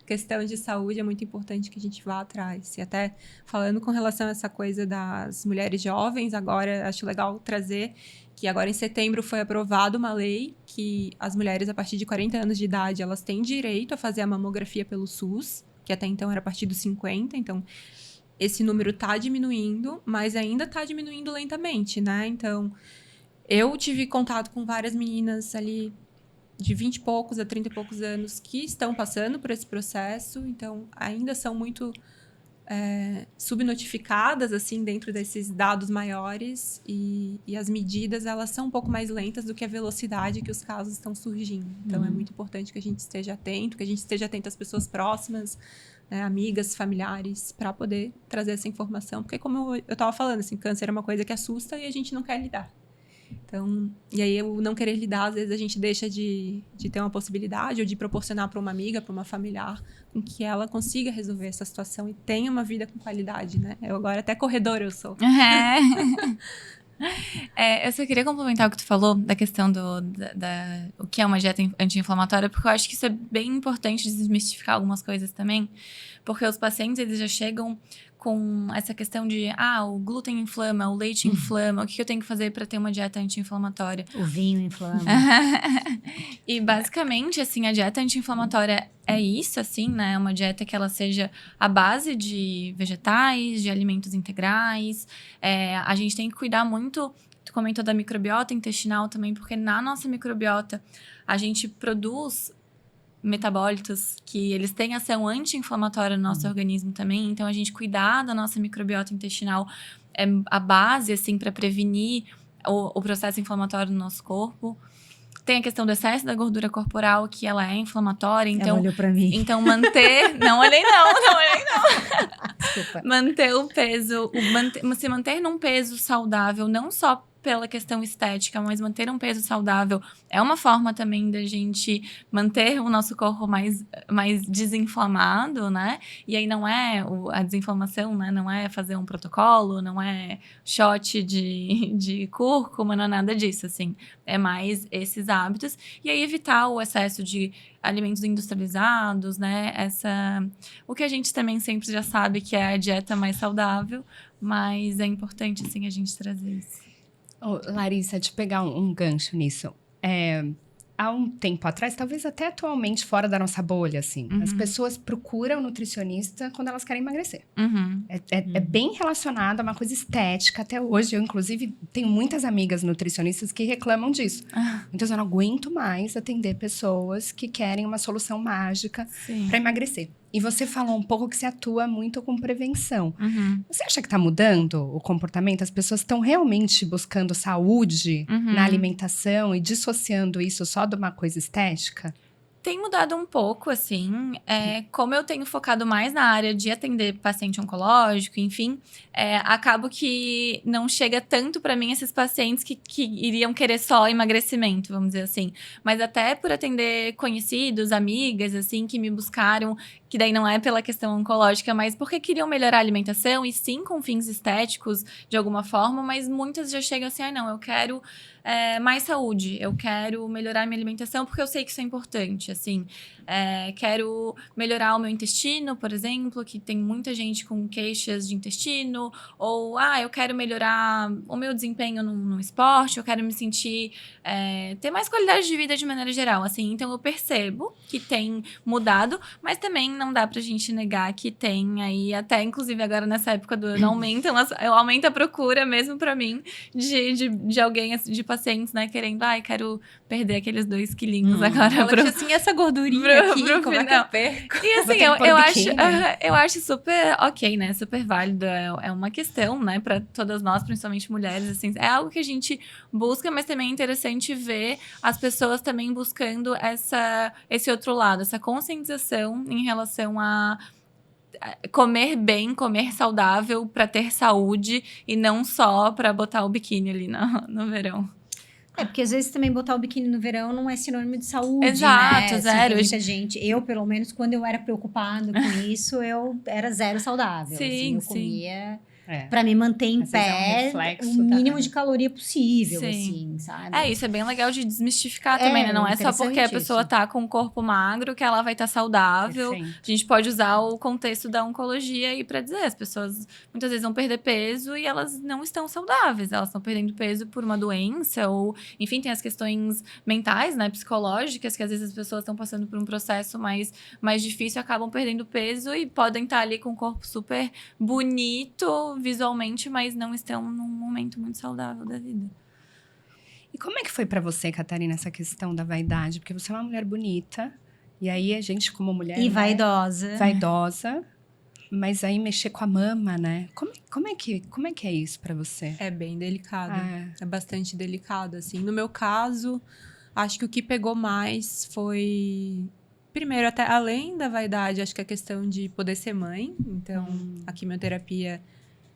questão de saúde, é muito importante que a gente vá atrás. E até falando com relação a essa coisa das mulheres jovens, agora acho legal trazer que agora em setembro foi aprovada uma lei que as mulheres a partir de 40 anos de idade, elas têm direito a fazer a mamografia pelo SUS, que até então era a partir dos 50, então esse número está diminuindo, mas ainda está diminuindo lentamente, né? Então, eu tive contato com várias meninas ali de 20 e poucos a 30 e poucos anos que estão passando por esse processo, então ainda são muito subnotificadas, assim, dentro desses dados maiores e as medidas, elas são um pouco mais lentas do que a velocidade que os casos estão surgindo. Então, é muito importante que a gente esteja atento, às pessoas próximas, né, amigas, familiares, para poder trazer essa informação. Porque, como eu estava falando, assim, câncer é uma coisa que assusta e a gente não quer lidar. Então, e aí o não querer lidar, às vezes a gente deixa de ter uma possibilidade ou de proporcionar para uma amiga, para uma familiar, com que ela consiga resolver essa situação e tenha uma vida com qualidade, né? Eu agora até corredora eu sou. Eu só queria complementar o que tu falou da questão o que é uma dieta anti-inflamatória, porque eu acho que isso é bem importante desmistificar algumas coisas também, porque os pacientes, eles já chegam com essa questão de, o glúten inflama, o leite inflama, o que eu tenho que fazer para ter uma dieta anti-inflamatória? O vinho inflama. E basicamente, assim, a dieta anti-inflamatória é isso, assim, né? Uma dieta que ela seja a base de vegetais, de alimentos integrais. A gente tem que cuidar muito, tu comentou da microbiota intestinal também, porque na nossa microbiota a gente produz metabólitos que eles têm ação anti-inflamatória no nosso organismo também. Então, a gente cuidar da nossa microbiota intestinal é a base, assim, para prevenir o processo inflamatório do nosso corpo. Tem a questão do excesso da gordura corporal, que ela é inflamatória. Então, Ela olhou pra mim. então manter... Não olhei não. Desculpa. Manter o peso... Se manter num peso saudável, não só pela questão estética, mas manter um peso saudável é uma forma também da gente manter o nosso corpo mais desinflamado, né? E aí não é a desinflamação, né? Não é fazer um protocolo, não é shot de cúrcuma, não é nada disso, assim. É mais esses hábitos. E aí evitar o excesso de alimentos industrializados, né? O que a gente também sempre já sabe que é a dieta mais saudável, mas é importante, assim, a gente trazer isso. Larissa, te pegar um gancho nisso. Há um tempo atrás, talvez até atualmente, fora da nossa bolha, assim, as pessoas procuram nutricionista quando elas querem emagrecer. É bem relacionado a uma coisa estética até hoje. Eu, inclusive, tenho muitas amigas nutricionistas que reclamam disso. Então, eu não aguento mais atender pessoas que querem uma solução mágica para emagrecer. E você falou um pouco que você atua muito com prevenção. Você acha que está mudando o comportamento? As pessoas estão realmente buscando saúde na alimentação e dissociando isso só de uma coisa estética? Tem mudado um pouco, assim. Como eu tenho focado mais na área de atender paciente oncológico, enfim, acabo que não chega tanto para mim esses pacientes que iriam querer só emagrecimento, vamos dizer assim. Mas até por atender conhecidos, amigas, assim, que me buscaram, que daí não é pela questão oncológica, mas porque queriam melhorar a alimentação e sim com fins estéticos, de alguma forma, mas muitas já chegam assim, não, eu quero mais saúde, eu quero melhorar minha alimentação porque eu sei que isso é importante, assim. Quero melhorar o meu intestino, por exemplo, que tem muita gente com queixas de intestino, ou, eu quero melhorar o meu desempenho no esporte, eu quero me sentir, ter mais qualidade de vida de maneira geral, assim. Então, eu percebo que tem mudado, mas também não dá pra gente negar que tem aí, até inclusive agora nessa época do ano, aumenta a procura mesmo pra mim de alguém, assim, de pacientes, né, querendo, quero perder aqueles 2 quilinhos agora. Assim, essa gordurinha aqui, como é que eu perco? E assim, eu acho super ok, né, super válido, é uma questão, né, pra todas nós, principalmente mulheres, assim, é algo que a gente busca, mas também é interessante ver as pessoas também buscando esse outro lado, essa conscientização em relação a comer bem, comer saudável para ter saúde e não só para botar o biquíni ali no verão. Porque às vezes também botar o biquíni no verão não é sinônimo de saúde, Exato, né? zero. Tem muita gente, eu pelo menos, quando eu era preocupada com isso, eu era zero saudável. Sim, assim, eu sim. comia pra me manter em Às vezes pé reflexo o mínimo da- de caloria possível, Sim. assim, sabe? Isso é bem legal de desmistificar também, né? Não é só porque a interessante pessoa isso. tá com um corpo magro que ela vai estar saudável. Perfeito. A gente pode usar o contexto da oncologia aí pra dizer, as pessoas muitas vezes vão perder peso e elas não estão saudáveis, elas estão perdendo peso por uma doença ou, enfim, tem as questões mentais, né, psicológicas, que às vezes as pessoas estão passando por um processo mais difícil, acabam perdendo peso e podem estar ali com um corpo super bonito visualmente, mas não estão num momento muito saudável da vida. E como é que foi pra você, Catarina, essa questão da vaidade? Porque você é uma mulher bonita, e aí a gente como mulher... E né, vaidosa. vaidosa, mas aí mexer com a mama, né? Como é que é isso pra você? É bem delicado. Ah, É bastante delicado, assim. No meu caso, acho que o que pegou mais foi... Primeiro, até além da vaidade, acho que a questão de poder ser mãe. Então, a quimioterapia,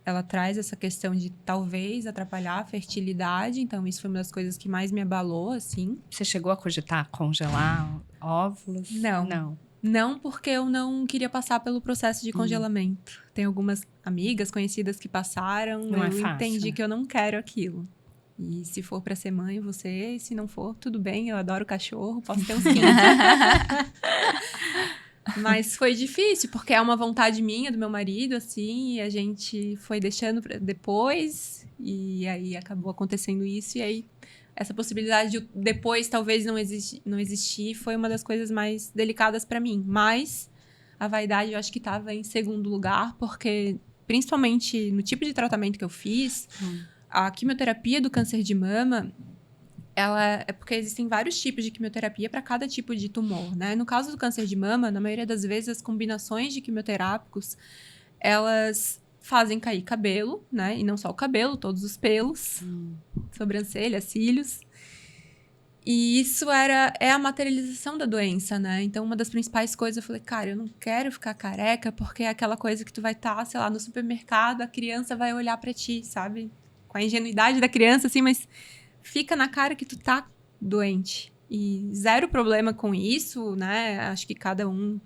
ela traz essa questão de talvez atrapalhar a fertilidade. Então, isso foi uma das coisas que mais me abalou, assim. Você chegou a cogitar congelar óvulos? Não. Não. Não porque eu não queria passar pelo processo de congelamento. Tem algumas amigas conhecidas que passaram. Não é eu fácil, entendi né? que eu não quero aquilo. E se for pra ser mãe, você. E se não for, tudo bem. Eu adoro cachorro. Posso ter uns 15. Mas foi difícil, porque é uma vontade minha, do meu marido, assim, e a gente foi deixando pra depois, e aí acabou acontecendo isso, e aí essa possibilidade de depois talvez não existir foi uma das coisas mais delicadas pra mim. Mas a vaidade eu acho que estava em segundo lugar, porque principalmente no tipo de tratamento que eu fiz, a quimioterapia do câncer de mama, ela é porque existem vários tipos de quimioterapia para cada tipo de tumor, né? No caso do câncer de mama, na maioria das vezes, as combinações de quimioterápicos, elas fazem cair cabelo, né? E não só o cabelo, todos os pelos, sobrancelhas, cílios. E isso é a materialização da doença, né? Então, uma das principais coisas, eu falei, cara, eu não quero ficar careca, porque é aquela coisa que tu vai estar, sei lá, no supermercado, a criança vai olhar pra ti, sabe? Com a ingenuidade da criança, assim, mas fica na cara que tu tá doente. E zero problema com isso, né? Acho que cada um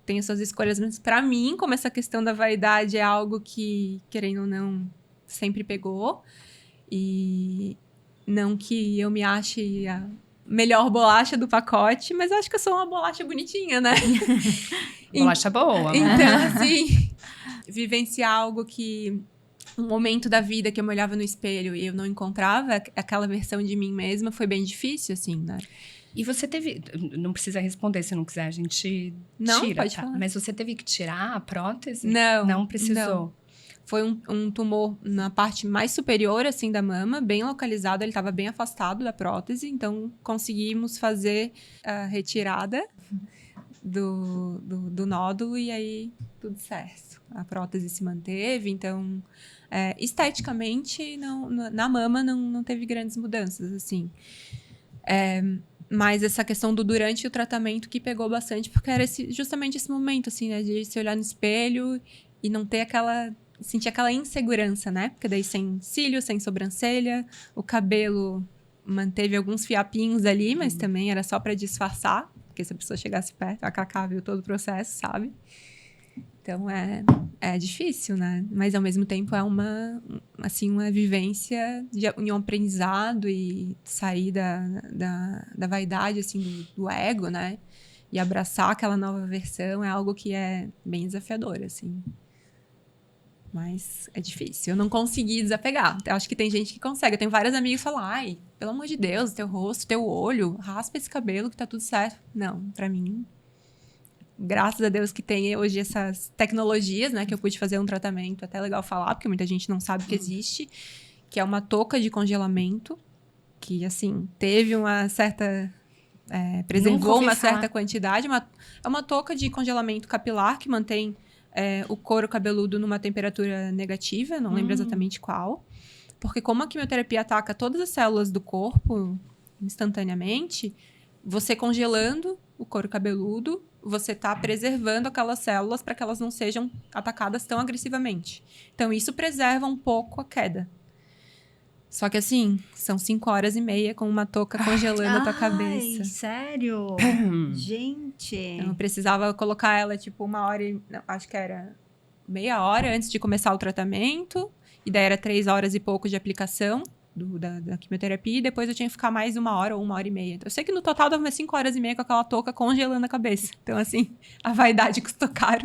tem as suas escolhas. Mas pra mim, como essa questão da vaidade é algo que, querendo ou não, sempre pegou. E não que eu me ache a melhor bolacha do pacote, mas eu acho que eu sou uma bolacha bonitinha, né? Bolacha boa. Então, assim, vivenciar algo que... Um momento da vida que eu me olhava no espelho e eu não encontrava aquela versão de mim mesma foi bem difícil, assim, né? E você teve... Não precisa responder, se não quiser, a gente Não, tira, pode tá? falar. Mas você teve que tirar a prótese? Não. Não precisou? Não. Foi um tumor na parte mais superior, assim, da mama, bem localizado. Ele estava bem afastado da prótese, então conseguimos fazer a retirada do nódulo e aí tudo certo. A prótese se manteve, então... esteticamente, na mama não teve grandes mudanças, assim. Mas essa questão do durante o tratamento que pegou bastante, porque era justamente esse momento, assim, né? De se olhar no espelho e não ter sentir aquela insegurança, né? Porque daí sem cílio, sem sobrancelha, o cabelo manteve alguns fiapinhos ali, mas também era só para disfarçar, porque se a pessoa chegasse perto, a Cacá viu todo o processo, sabe? Então, é difícil, né? Mas, ao mesmo tempo, é uma vivência de um aprendizado e sair da vaidade, assim, do ego, né? E abraçar aquela nova versão é algo que é bem desafiador, assim. Mas é difícil. Eu não consegui desapegar. Eu acho que tem gente que consegue. Eu tenho várias amigas que falam, ai, pelo amor de Deus, teu rosto, teu olho, raspa esse cabelo que tá tudo certo. Não, pra mim... Graças a Deus que tem hoje essas tecnologias, né? Que eu pude fazer um tratamento, até legal falar, porque muita gente não sabe que existe, que é uma touca de congelamento, que, assim, teve uma certa... preservou uma certa quantidade. É uma touca de congelamento capilar que mantém o couro cabeludo numa temperatura negativa, não lembro exatamente qual. Porque como a quimioterapia ataca todas as células do corpo instantaneamente, você congelando o couro cabeludo, você está preservando aquelas células para que elas não sejam atacadas tão agressivamente. Então, isso preserva um pouco a queda. Só que, assim, são 5h30 com uma touca congelando a tua cabeça. Sério? Gente! Então, eu precisava colocar ela, tipo, 1h... Não, acho que era meia hora antes de começar o tratamento. E daí era 3 horas e pouco de aplicação da quimioterapia. E depois eu tinha que ficar mais 1 hora ou 1h30. Então, eu sei que no total dava umas 5h30 com aquela touca congelando a cabeça. Então, assim, a vaidade custou caro.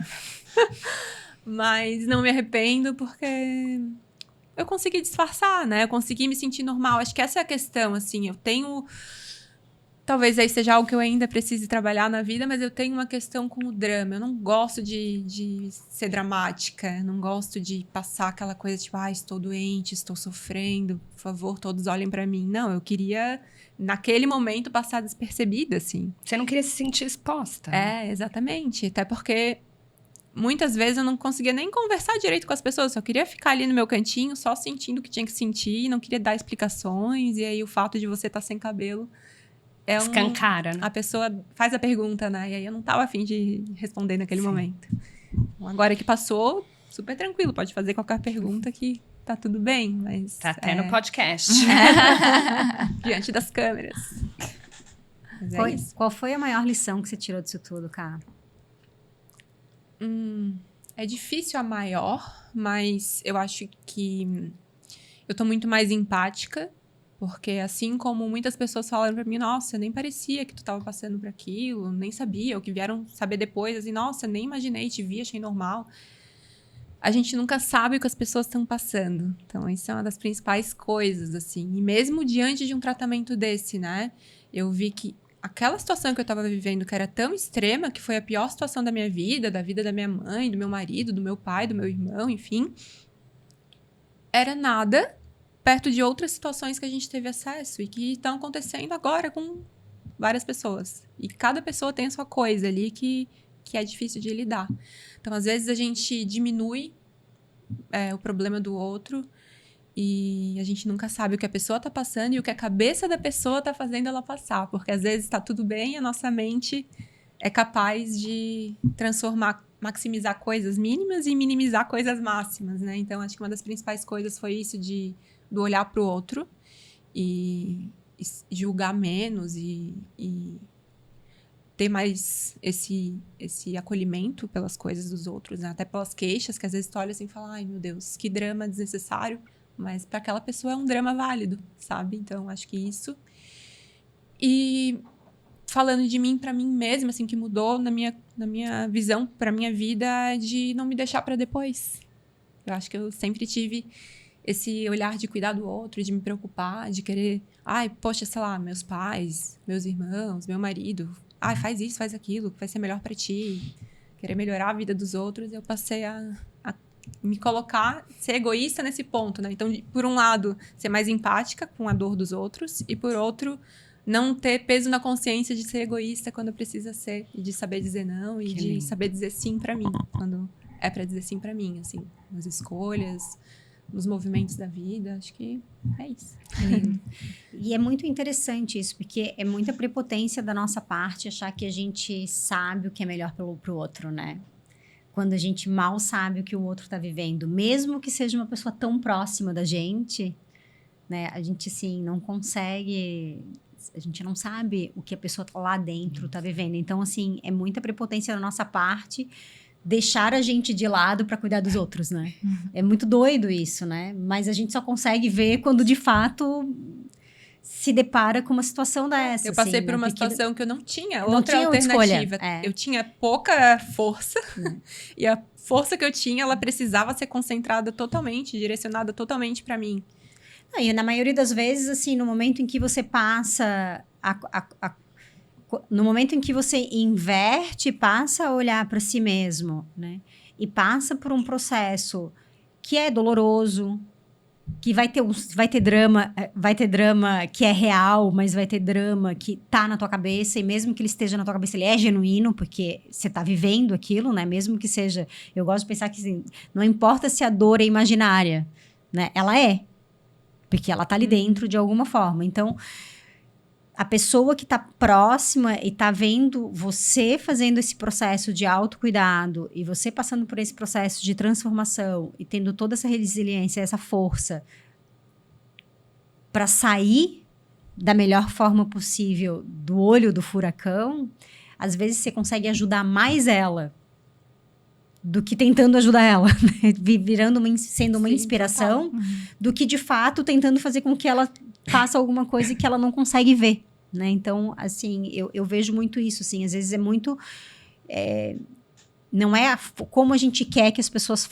Mas não me arrependo porque... eu consegui disfarçar, né? Eu consegui me sentir normal. Acho que essa é a questão, assim. Eu tenho... talvez aí seja algo que eu ainda precise trabalhar na vida, mas eu tenho uma questão com o drama. Eu não gosto de ser dramática. Eu não gosto de passar aquela coisa tipo, estou doente, estou sofrendo. Por favor, todos olhem pra mim. Não, eu queria, naquele momento, passar despercebida, assim. Você não queria se sentir exposta. Exatamente. Até porque... muitas vezes eu não conseguia nem conversar direito com as pessoas. Eu queria ficar ali no meu cantinho, só sentindo o que tinha que sentir. Não queria dar explicações. E aí, o fato de você estar sem cabelo... escancara, né? A pessoa faz a pergunta, né? E aí, eu não tava afim de responder naquele momento. Então, agora que passou, super tranquilo. Pode fazer qualquer pergunta que tá tudo bem. Mas Tá até no podcast. diante das câmeras. Mas isso. Qual foi a maior lição que você tirou disso tudo, Ká? É difícil a maior, mas eu acho que eu tô muito mais empática Porque assim como muitas pessoas falaram pra mim, nossa, nem parecia que tu tava passando por aquilo, nem sabia, ou que vieram saber depois, assim, nossa, nem imaginei, te vi, achei normal. A gente nunca sabe o que as pessoas estão passando. Então, isso é uma das principais coisas, assim. E mesmo diante de um tratamento desse, né? Eu vi que aquela situação que eu tava vivendo, que era tão extrema, que foi a pior situação da minha vida, da vida da minha mãe, do meu marido, do meu pai, do meu irmão, enfim, era nada perto de outras situações que a gente teve acesso e que estão acontecendo agora com várias pessoas. E cada pessoa tem a sua coisa ali que é difícil de lidar. Então, às vezes, a gente diminui o problema do outro e a gente nunca sabe o que a pessoa está passando e o que a cabeça da pessoa está fazendo ela passar. Porque, às vezes, está tudo bem e a nossa mente é capaz de transformar, maximizar coisas mínimas e minimizar coisas máximas, né? Então, acho que uma das principais coisas foi isso do olhar para o outro e julgar menos e ter mais esse acolhimento pelas coisas dos outros, né? Até pelas queixas, que às vezes tu olha assim e fala, ai meu Deus, que drama desnecessário, mas para aquela pessoa é um drama válido, sabe? Então, acho que isso. E falando de mim para mim mesma, assim, que mudou na minha visão para minha vida é de não me deixar para depois. Eu acho que eu sempre tive esse olhar de cuidar do outro, de me preocupar, de querer... Ai, poxa, sei lá, meus pais, meus irmãos, meu marido. Ai, faz isso, faz aquilo, que vai ser melhor pra ti. Querer melhorar a vida dos outros. Eu passei a me colocar, ser egoísta nesse ponto, né? Então, por um lado, ser mais empática com a dor dos outros. E, por outro, não ter peso na consciência de ser egoísta quando precisa ser. E de saber dizer não. E de saber dizer sim pra mim. Quando é pra dizer sim pra mim, assim. Nas escolhas... nos movimentos da vida, acho que é isso. Lindo. E é muito interessante isso, porque é muita prepotência da nossa parte achar que a gente sabe o que é melhor pro outro, né? Quando a gente mal sabe o que o outro tá vivendo, mesmo que seja uma pessoa tão próxima da gente, né? A gente, assim, não consegue... A gente não sabe o que a pessoa lá dentro tá vivendo. Então, assim, é muita prepotência da nossa parte deixar a gente de lado para cuidar dos outros, né? É muito doido isso, né? Mas a gente só consegue ver quando, de fato, se depara com uma situação dessa. Eu passei assim, por né? uma Porque situação que eu não tinha não outra tinha outra alternativa. escolha. Eu tinha pouca força e a força que eu tinha, ela precisava ser concentrada totalmente, direcionada totalmente para mim. E na maioria das vezes, assim, no momento em que você passa no momento em que você inverte, passa a olhar para si mesmo, né? E passa por um processo que é doloroso, que vai ter drama que é real, mas vai ter drama que tá na tua cabeça, e mesmo que ele esteja na tua cabeça, ele é genuíno, porque você tá vivendo aquilo, né? Mesmo que seja... Eu gosto de pensar que, assim, não importa se a dor é imaginária, né? Ela é, porque ela tá ali dentro de alguma forma. Então... a pessoa que está próxima e está vendo você fazendo esse processo de autocuidado e você passando por esse processo de transformação e tendo toda essa resiliência, essa força para sair da melhor forma possível do olho do furacão, às vezes você consegue ajudar mais ela do que tentando ajudar ela, né? Sendo uma inspiração, do que de fato tentando fazer com que ela faça alguma coisa que ela não consegue ver. Né? Então, assim, eu vejo muito isso, assim, às vezes é muito... não é como a gente quer que as pessoas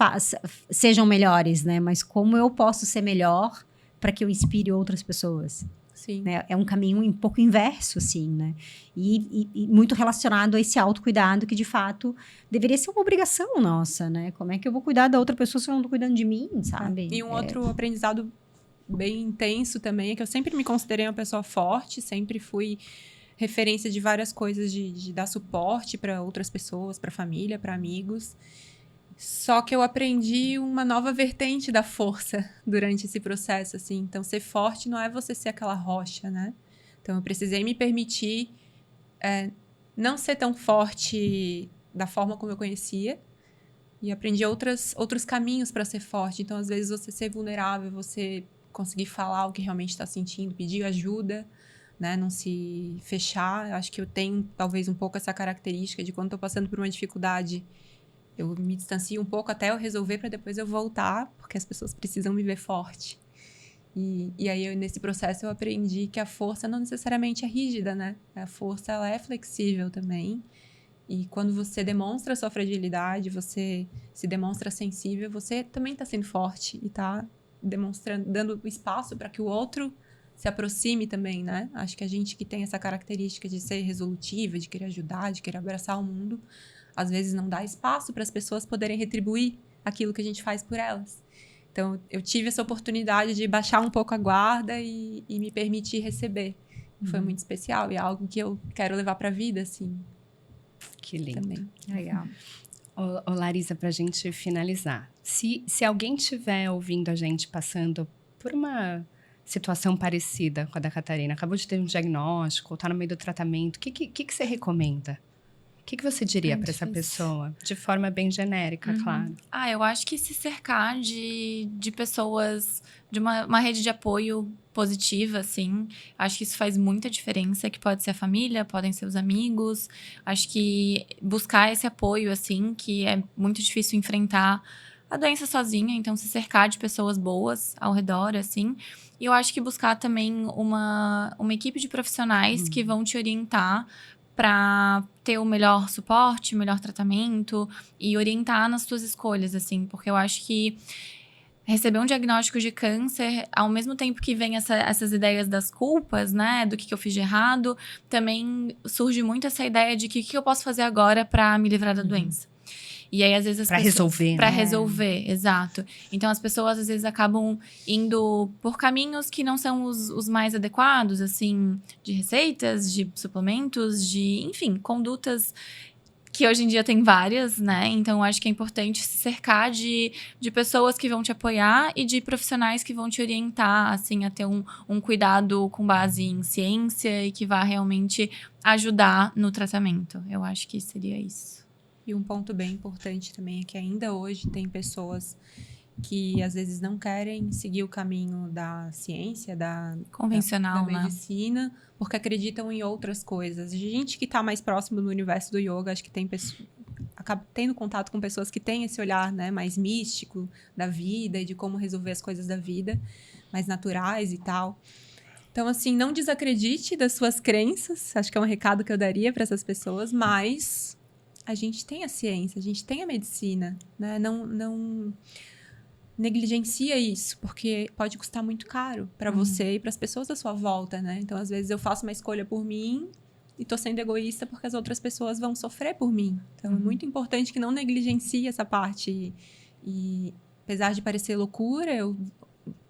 sejam melhores, né? Mas como eu posso ser melhor para que eu inspire outras pessoas. Sim. Né? É um caminho um pouco inverso, assim, né? E muito relacionado a esse autocuidado que, de fato, deveria ser uma obrigação nossa, né? Como é que eu vou cuidar da outra pessoa se eu não estou cuidando de mim, sabe? E um outro aprendizado bem intenso também é que eu sempre me considerei uma pessoa forte, sempre fui referência de várias coisas, de dar suporte para outras pessoas, para família, para amigos. Só que eu aprendi uma nova vertente da força durante esse processo, assim. Então, ser forte não é você ser aquela rocha, né? Então, eu precisei me permitir não ser tão forte da forma como eu conhecia. E aprendi outros caminhos para ser forte. Então, às vezes, você ser vulnerável, você conseguir falar o que realmente está sentindo, pedir ajuda, né? Não se fechar. Eu acho que eu tenho, talvez, um pouco essa característica de quando estou passando por uma dificuldade, eu me distancio um pouco até eu resolver para depois eu voltar, porque as pessoas precisam me ver forte. E aí, nesse processo, eu aprendi que a força não necessariamente é rígida, né? A força, ela é flexível também. E quando você demonstra a sua fragilidade, você se demonstra sensível, você também está sendo forte e está demonstrando, dando espaço para que o outro se aproxime também, né? Acho que a gente que tem essa característica de ser resolutiva, de querer ajudar, de querer abraçar o mundo, às vezes não dá espaço para as pessoas poderem retribuir aquilo que a gente faz por elas. Então, eu tive essa oportunidade de baixar um pouco a guarda e me permitir receber. Foi muito especial e é algo que eu quero levar para a vida, assim. Que lindo. Também. Legal. Ô, Larissa, para a gente finalizar, se alguém estiver ouvindo a gente passando por uma situação parecida com a da Catarina, acabou de ter um diagnóstico, está no meio do tratamento, o que você recomenda? O que você diria para essa pessoa? De forma bem genérica, claro. Eu acho que se cercar de pessoas, de uma rede de apoio positiva, assim. Acho que isso faz muita diferença, que pode ser a família, podem ser os amigos. Acho que buscar esse apoio, assim, que é muito difícil enfrentar a doença sozinha, então se cercar de pessoas boas ao redor, assim. E eu acho que buscar também uma equipe de profissionais que vão te orientar para ter o melhor suporte, o melhor tratamento e orientar nas suas escolhas, assim. Porque eu acho que receber um diagnóstico de câncer, ao mesmo tempo que vem essas ideias das culpas, né? Do que eu fiz de errado, também surge muito essa ideia de que o que eu posso fazer agora para me livrar da doença. E aí, às vezes, as Pra pessoas... resolver, Pra né? resolver, exato. Então, as pessoas, às vezes, acabam indo por caminhos que não são os mais adequados, assim, de receitas, de suplementos, de, enfim, condutas que hoje em dia tem várias, né? Então, eu acho que é importante se cercar de pessoas que vão te apoiar e de profissionais que vão te orientar, assim, a ter um cuidado com base em ciência e que vá realmente ajudar no tratamento. Eu acho que seria isso. E um ponto bem importante também é que ainda hoje tem pessoas que às vezes não querem seguir o caminho da ciência, Convencional, da medicina, porque acreditam em outras coisas. Gente que está mais próximo do universo do yoga, acho que tem acaba tendo contato com pessoas que têm esse olhar, né, mais místico da vida e de como resolver as coisas da vida, mais naturais e tal. Então, assim, não desacredite das suas crenças, acho que é um recado que eu daria para essas pessoas, mas a gente tem a ciência, a gente tem a medicina, né? Não negligencia isso, porque pode custar muito caro para você e para as pessoas da sua volta, né? Então, às vezes, eu faço uma escolha por mim e tô sendo egoísta porque as outras pessoas vão sofrer por mim. Então, é muito importante que não negligencie essa parte. E apesar de parecer loucura, eu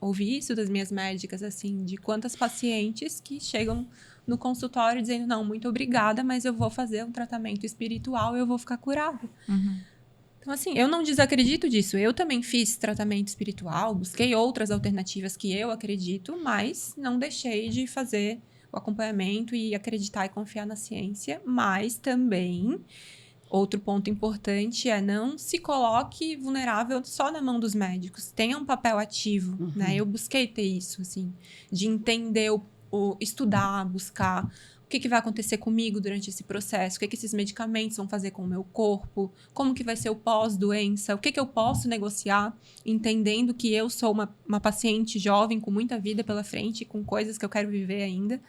ouvi isso das minhas médicas, assim, de quantas pacientes que chegam no consultório dizendo, não, muito obrigada, mas eu vou fazer um tratamento espiritual e eu vou ficar curada. Então, assim, eu não desacredito disso. Eu também fiz tratamento espiritual, busquei outras alternativas que eu acredito, mas não deixei de fazer o acompanhamento e acreditar e confiar na ciência. Mas também, outro ponto importante é não se coloque vulnerável só na mão dos médicos. Tenha um papel ativo, né? Eu busquei ter isso, assim, de entender estudar, buscar o que vai acontecer comigo durante esse processo, o que esses medicamentos vão fazer com o meu corpo, como que vai ser o pós-doença, o que eu posso negociar, entendendo que eu sou uma paciente jovem com muita vida pela frente, com coisas que eu quero viver ainda,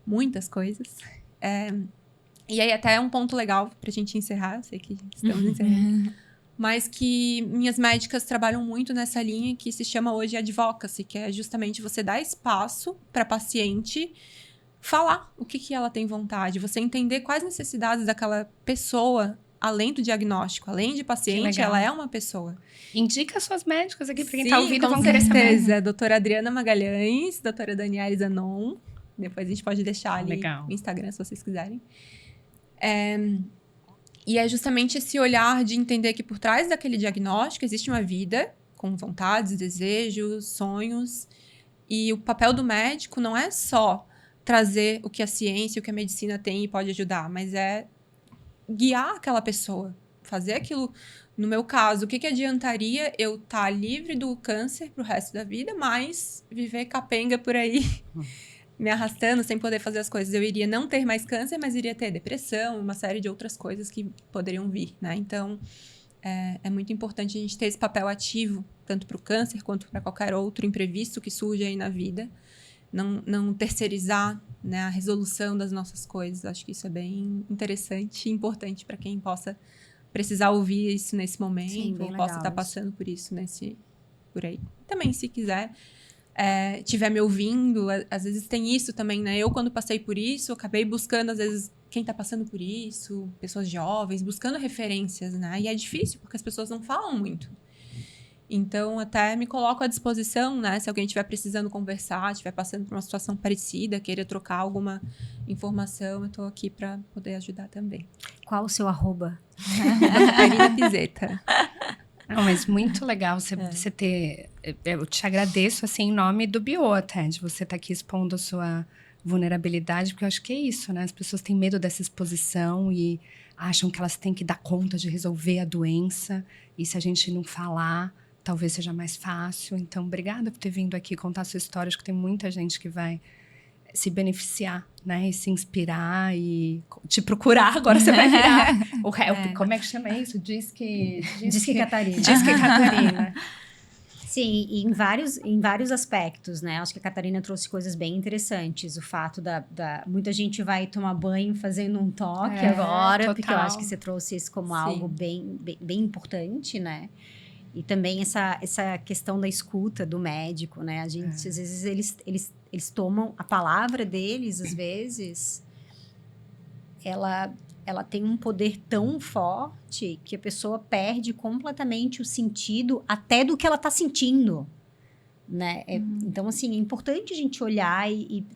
muitas coisas. E aí até é um ponto legal pra gente encerrar, eu sei que estamos encerrando, mas que minhas médicas trabalham muito nessa linha que se chama hoje advocacy, que é justamente você dar espaço para a paciente falar o que ela tem vontade, você entender quais necessidades daquela pessoa, além do diagnóstico, além de paciente, ela é uma pessoa. Indica suas médicas aqui para quem Sim, está ouvindo, vão com querer certeza. saber. Doutora Adriana Magalhães, doutora Daniela Zanon, depois a gente pode deixar ali no Instagram, se vocês quiserem. E é justamente esse olhar de entender que por trás daquele diagnóstico existe uma vida com vontades, desejos, sonhos. E o papel do médico não é só trazer o que a ciência, o que a medicina tem e pode ajudar, mas é guiar aquela pessoa, fazer aquilo. No meu caso, o que adiantaria eu estar livre do câncer pro resto da vida, mas viver capenga por aí, me arrastando sem poder fazer as coisas. Eu iria não ter mais câncer, mas iria ter depressão, uma série de outras coisas que poderiam vir, né? Então, é muito importante a gente ter esse papel ativo, tanto para o câncer quanto para qualquer outro imprevisto que surge aí na vida. Não terceirizar, né, a resolução das nossas coisas. Acho que isso é bem interessante e importante para quem possa precisar ouvir isso nesse momento. Sim, bem ou possa legal estar isso. passando por isso por aí. Também, se quiser, estiver me ouvindo, às vezes tem isso também, né? Eu, quando passei por isso, acabei buscando, às vezes, quem está passando por isso, pessoas jovens, buscando referências, né? E é difícil, porque as pessoas não falam muito. Então, até me coloco à disposição, né? Se alguém estiver precisando conversar, estiver passando por uma situação parecida, queira trocar alguma informação, eu estou aqui para poder ajudar também. Qual o seu arroba? Catarina Pizeta. Não, mas muito legal você ter... Eu te agradeço, assim, em nome do Bio até, de você estar aqui expondo a sua vulnerabilidade, porque eu acho que é isso, né? As pessoas têm medo dessa exposição e acham que elas têm que dar conta de resolver a doença. E se a gente não falar, talvez seja mais fácil. Então, obrigada por ter vindo aqui contar a sua história. Acho que tem muita gente que vai se beneficiar, né? E se inspirar e te procurar. Agora você vai virar o help. Como é que chama isso? Diz que Catarina. Diz que Catarina. Sim, e em vários aspectos, né? Acho que a Catarina trouxe coisas bem interessantes. O fato muita gente vai tomar banho fazendo um toque agora, porque eu acho que você trouxe isso como algo bem importante, né? E também essa questão da escuta do médico, né? A gente, às vezes, eles tomam a palavra deles, às vezes, ela tem um poder tão forte que a pessoa perde completamente o sentido até do que ela está sentindo, né? Então, assim, é importante a gente olhar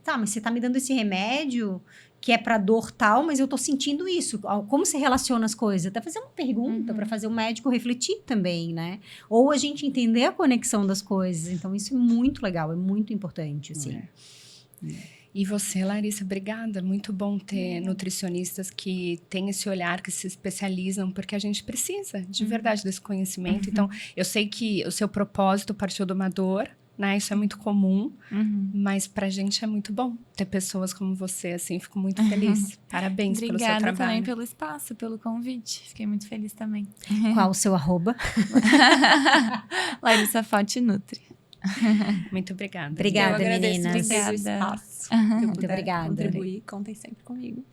tá, mas você está me dando esse remédio que é para dor tal, mas eu estou sentindo isso. Como você relaciona as coisas? Até fazer uma pergunta para fazer o médico refletir também, né? Ou a gente entender a conexão das coisas. Então, isso é muito legal, é muito importante, assim. E você, Larissa, obrigada. Muito bom ter nutricionistas que têm esse olhar, que se especializam, porque a gente precisa, de verdade, desse conhecimento. Então, eu sei que o seu propósito partiu de uma dor, né? Isso é muito comum, mas pra gente é muito bom ter pessoas como você, assim. Fico muito feliz. Parabéns pelo seu trabalho. Obrigada também pelo espaço, pelo convite. Fiquei muito feliz também. Qual o seu arroba? Larissa Forte Nutri. Muito obrigada. Obrigada, Eu agradeço meninas. vocês o Obrigada. espaço. Se eu Muito puder obrigada. contribuir, contem sempre comigo.